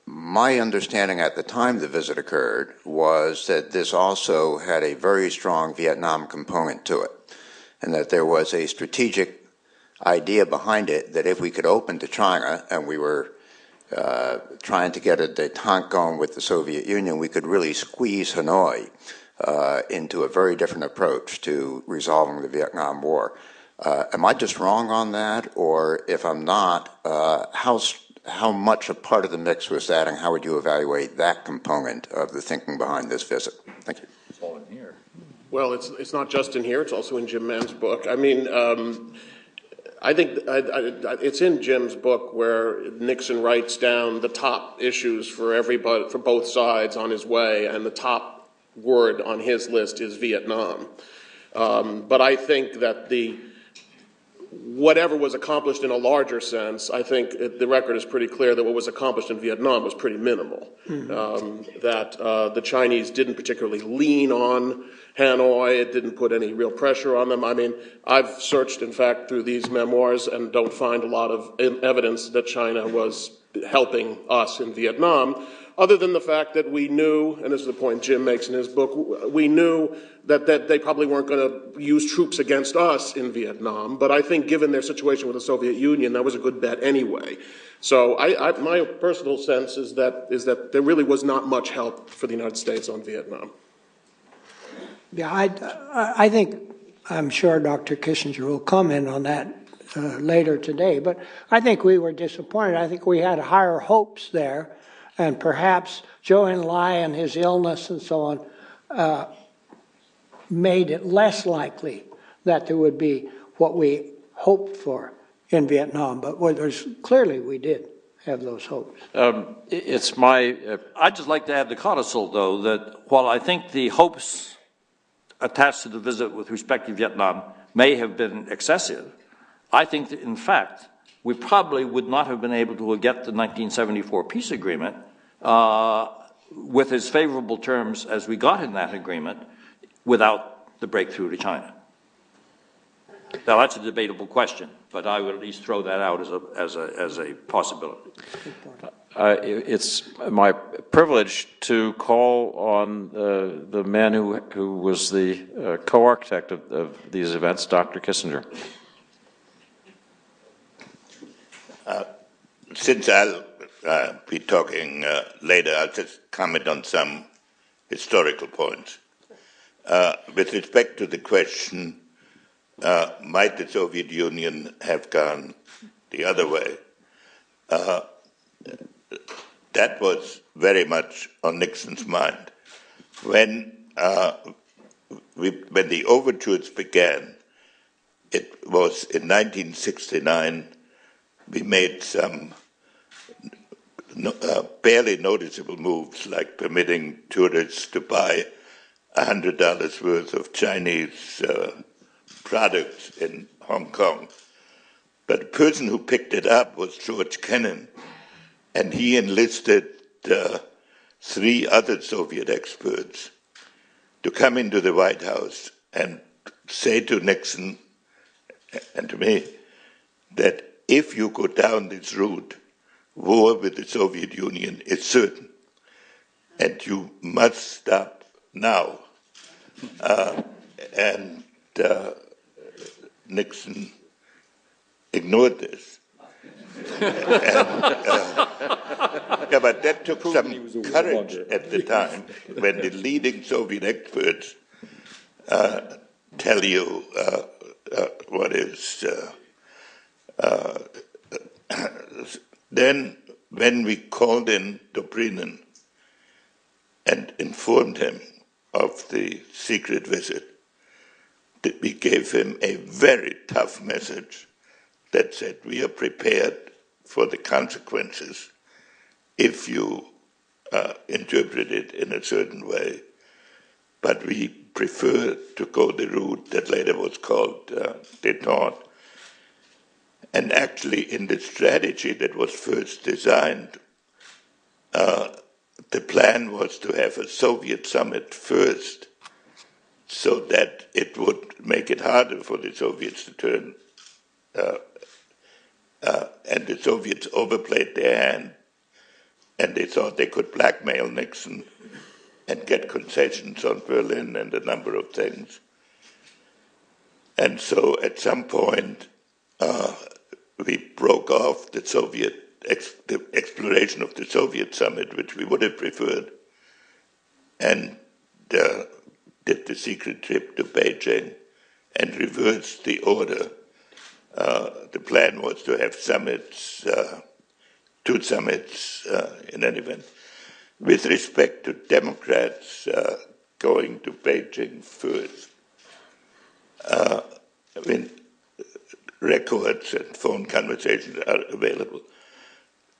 My understanding at the time the visit occurred was that this also had a very strong Vietnam component to it, and that there was a strategic idea behind it that if we could open to China, and we were trying to get a détente going with the Soviet Union, we could really squeeze Hanoi into a very different approach to resolving the Vietnam War. Am I just wrong on that? Or if I'm not, how much a part of the mix was that, and how would you evaluate that component of the thinking behind this visit? Thank you. It's all in here. Well, it's not just in here, it's also in Jim Mann's book. I mean, I think it's in Jim's book where Nixon writes down the top issues for everybody, for both sides on his way, and the top word on his list is Vietnam. But I think that whatever was accomplished in a larger sense, I think the record is pretty clear that what was accomplished in Vietnam was pretty minimal. That the Chinese didn't particularly lean on Hanoi, it didn't put any real pressure on them. I mean, I've searched, in fact, through these memoirs and don't find a lot of evidence that China was helping us in Vietnam, other than the fact that we knew, and this is the point Jim makes in his book, we knew that they probably weren't going to use troops against us in Vietnam, but I think given their situation with the Soviet Union, that was a good bet anyway. So my personal sense is that there really was not much help for the United States on Vietnam. Yeah, I think, I'm sure Dr. Kissinger will comment on that later today, but I think we were disappointed. I think we had higher hopes there, and perhaps Zhou Enlai and his illness and so on made it less likely that there would be what we hoped for in Vietnam, but clearly we did have those hopes. I'd just like to add the codicil, though, that while I think the hopes attached to the visit with respect to Vietnam may have been excessive, I think that, in fact, we probably would not have been able to get the 1974 peace agreement with as favorable terms as we got in that agreement without the breakthrough to China. Now, that's a debatable question, but I would at least throw that out as a possibility. It's my privilege to call on the man who was the co-architect of these events, Dr. Kissinger. Since I'll be talking later, I'll just comment on some historical points. With respect to the question, might the Soviet Union have gone the other way? That was very much on Nixon's mind. When the overtures began, it was in 1969, we made some barely noticeable moves, like permitting tourists to buy $100 worth of Chinese products in Hong Kong. But the person who picked it up was George Kennan, and he enlisted 3 other Soviet experts to come into the White House and say to Nixon and to me that if you go down this route, war with the Soviet Union is certain, and you must stop now. And Nixon ignored this. Yeah, but that took some courage at the time when the leading Soviet experts tell you what is. Then, when we called in Dobrinin and informed him of the secret visit, we gave him a very tough message that said we are prepared for the consequences if you interpret it in a certain way. But we prefer to go the route that later was called détente. And actually, in the strategy that was first designed, the plan was to have a Soviet summit first, so that it would make it harder for the Soviets to turn, and the Soviets overplayed their hand, and they thought they could blackmail Nixon and get concessions on Berlin and a number of things. And so at some point, we broke off the the exploration of the Soviet summit, which we would have preferred, and did the secret trip to Beijing and reversed the order. The plan was to have summits, 2 summits in any event. With respect to Democrats going to Beijing first, I mean, records and phone conversations are available.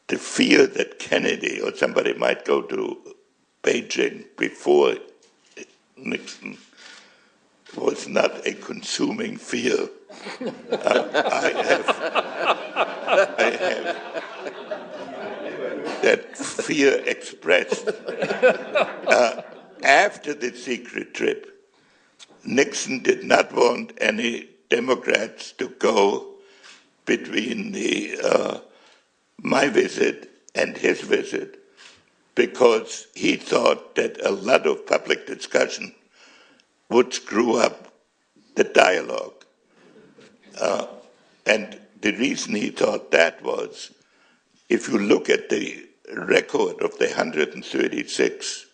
The fear that Kennedy or somebody might go to Beijing before Nixon was not a consuming fear. I have that fear expressed. After the secret trip, Nixon did not want any Democrats to go between my visit and his visit, because he thought that a lot of public discussion would screw up the dialogue. And the reason he thought that was, if you look at the record of the 136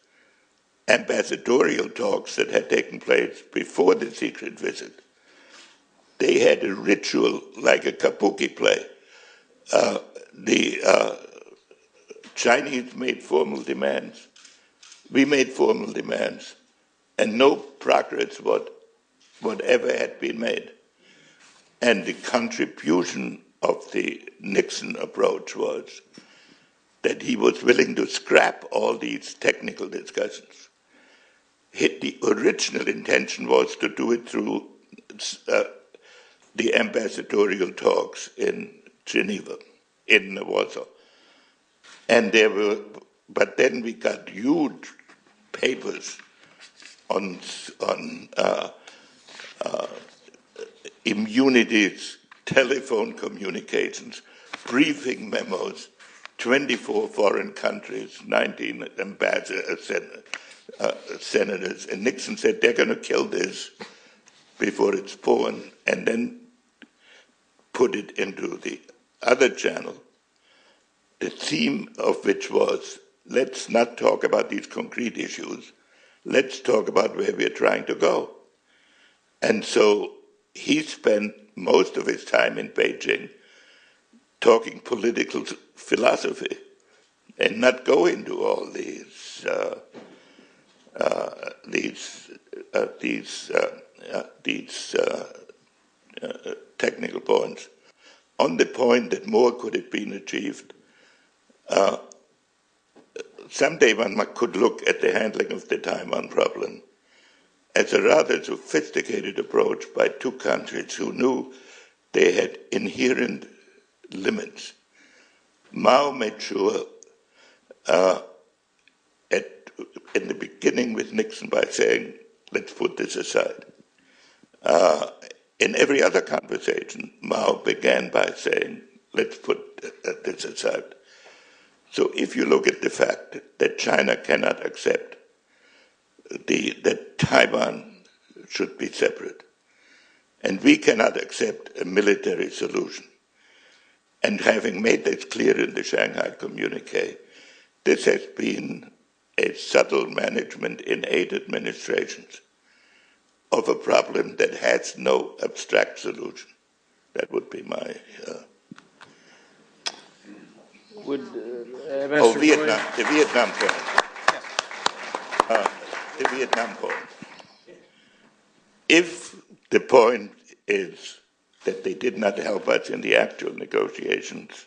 ambassadorial talks that had taken place before the secret visit, they had a ritual like a kabuki play. The Chinese made formal demands. We made formal demands, and no progress whatever had been made. And the contribution of the Nixon approach was that he was willing to scrap all these technical discussions. The original intention was to do it through the ambassadorial talks in Geneva, in Warsaw. And but then we got huge papers on immunities, telephone communications, briefing memos, 24 foreign countries, 19 ambassadors, senators, and Nixon said they're going to kill this before it's born, and then put it into the other channel, the theme of which was, let's not talk about these concrete issues, let's talk about where we're trying to go. And so he spent most of his time in Beijing talking political philosophy and not go into all these technical points. On the point that more could have been achieved, someday one could look at the handling of the Taiwan problem as a rather sophisticated approach by 2 countries who knew they had inherent limits. Mao made sure in the beginning with Nixon by saying, let's put this aside. In every other conversation, Mao began by saying, let's put this aside. So if you look at the fact that China cannot accept that Taiwan should be separate, and we cannot accept a military solution, and having made this clear in the Shanghai communique, this has been a subtle management in 8 administrations of a problem that has no abstract solution. That would be my... Vietnam, the Vietnam point. The Vietnam point. If The point is that they did not help us in the actual negotiations,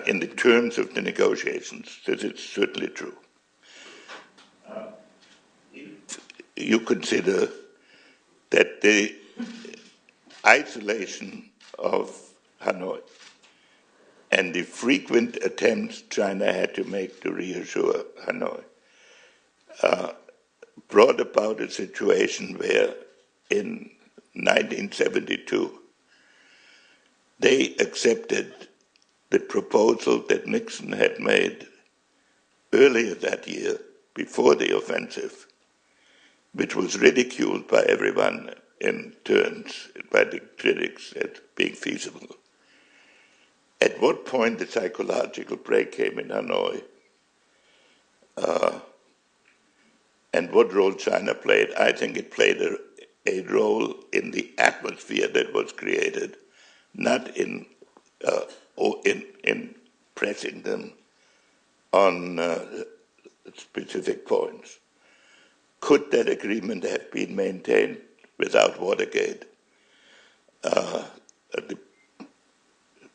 in the terms of the negotiations. This is certainly true. If you consider that the isolation of Hanoi and the frequent attempts China had to make to reassure Hanoi brought about a situation where in 1972 they accepted the proposal that Nixon had made earlier that year, before the offensive, which was ridiculed by everyone in turns, by the critics, as being feasible. At what point the psychological break came in Hanoi, and what role China played, I think it played a role in the atmosphere that was created, not in pressing them on specific points. Could that agreement have been maintained without Watergate?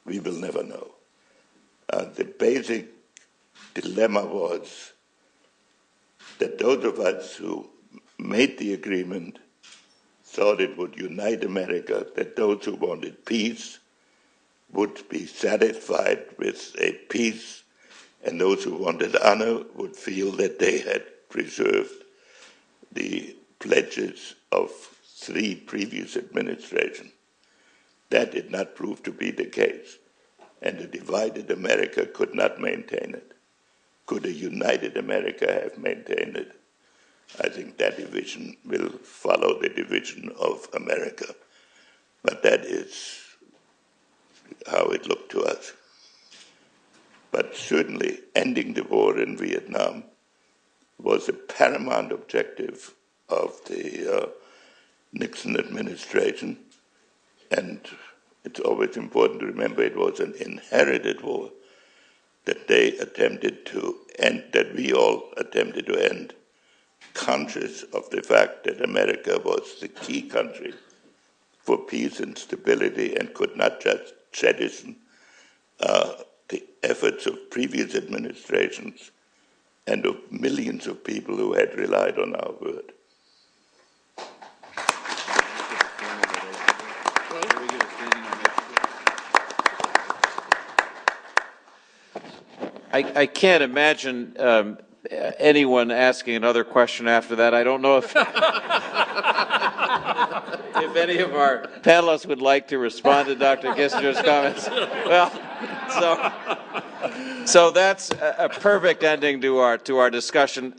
We will never know. The basic dilemma was that those of us who made the agreement thought it would unite America, that those who wanted peace would be satisfied with a peace, and those who wanted honor would feel that they had preserved the pledges of 3 previous administrations. That did not prove to be the case, and a divided America could not maintain it. Could a united America have maintained it? I think that division will follow the division of America, but that is how it looked to us. But certainly ending the war in Vietnam was a paramount objective of the Nixon administration, and it's always important to remember it was an inherited war that they attempted to end, that we all attempted to end, conscious of the fact that America was the key country for peace and stability and could not just jettison the efforts of previous administrations and of millions of people who had relied on our word. I can't imagine anyone asking another question after that. I don't know if if any of our panelists would like to respond to Dr. Kissinger's comments. Well, so that's a perfect ending to our discussion.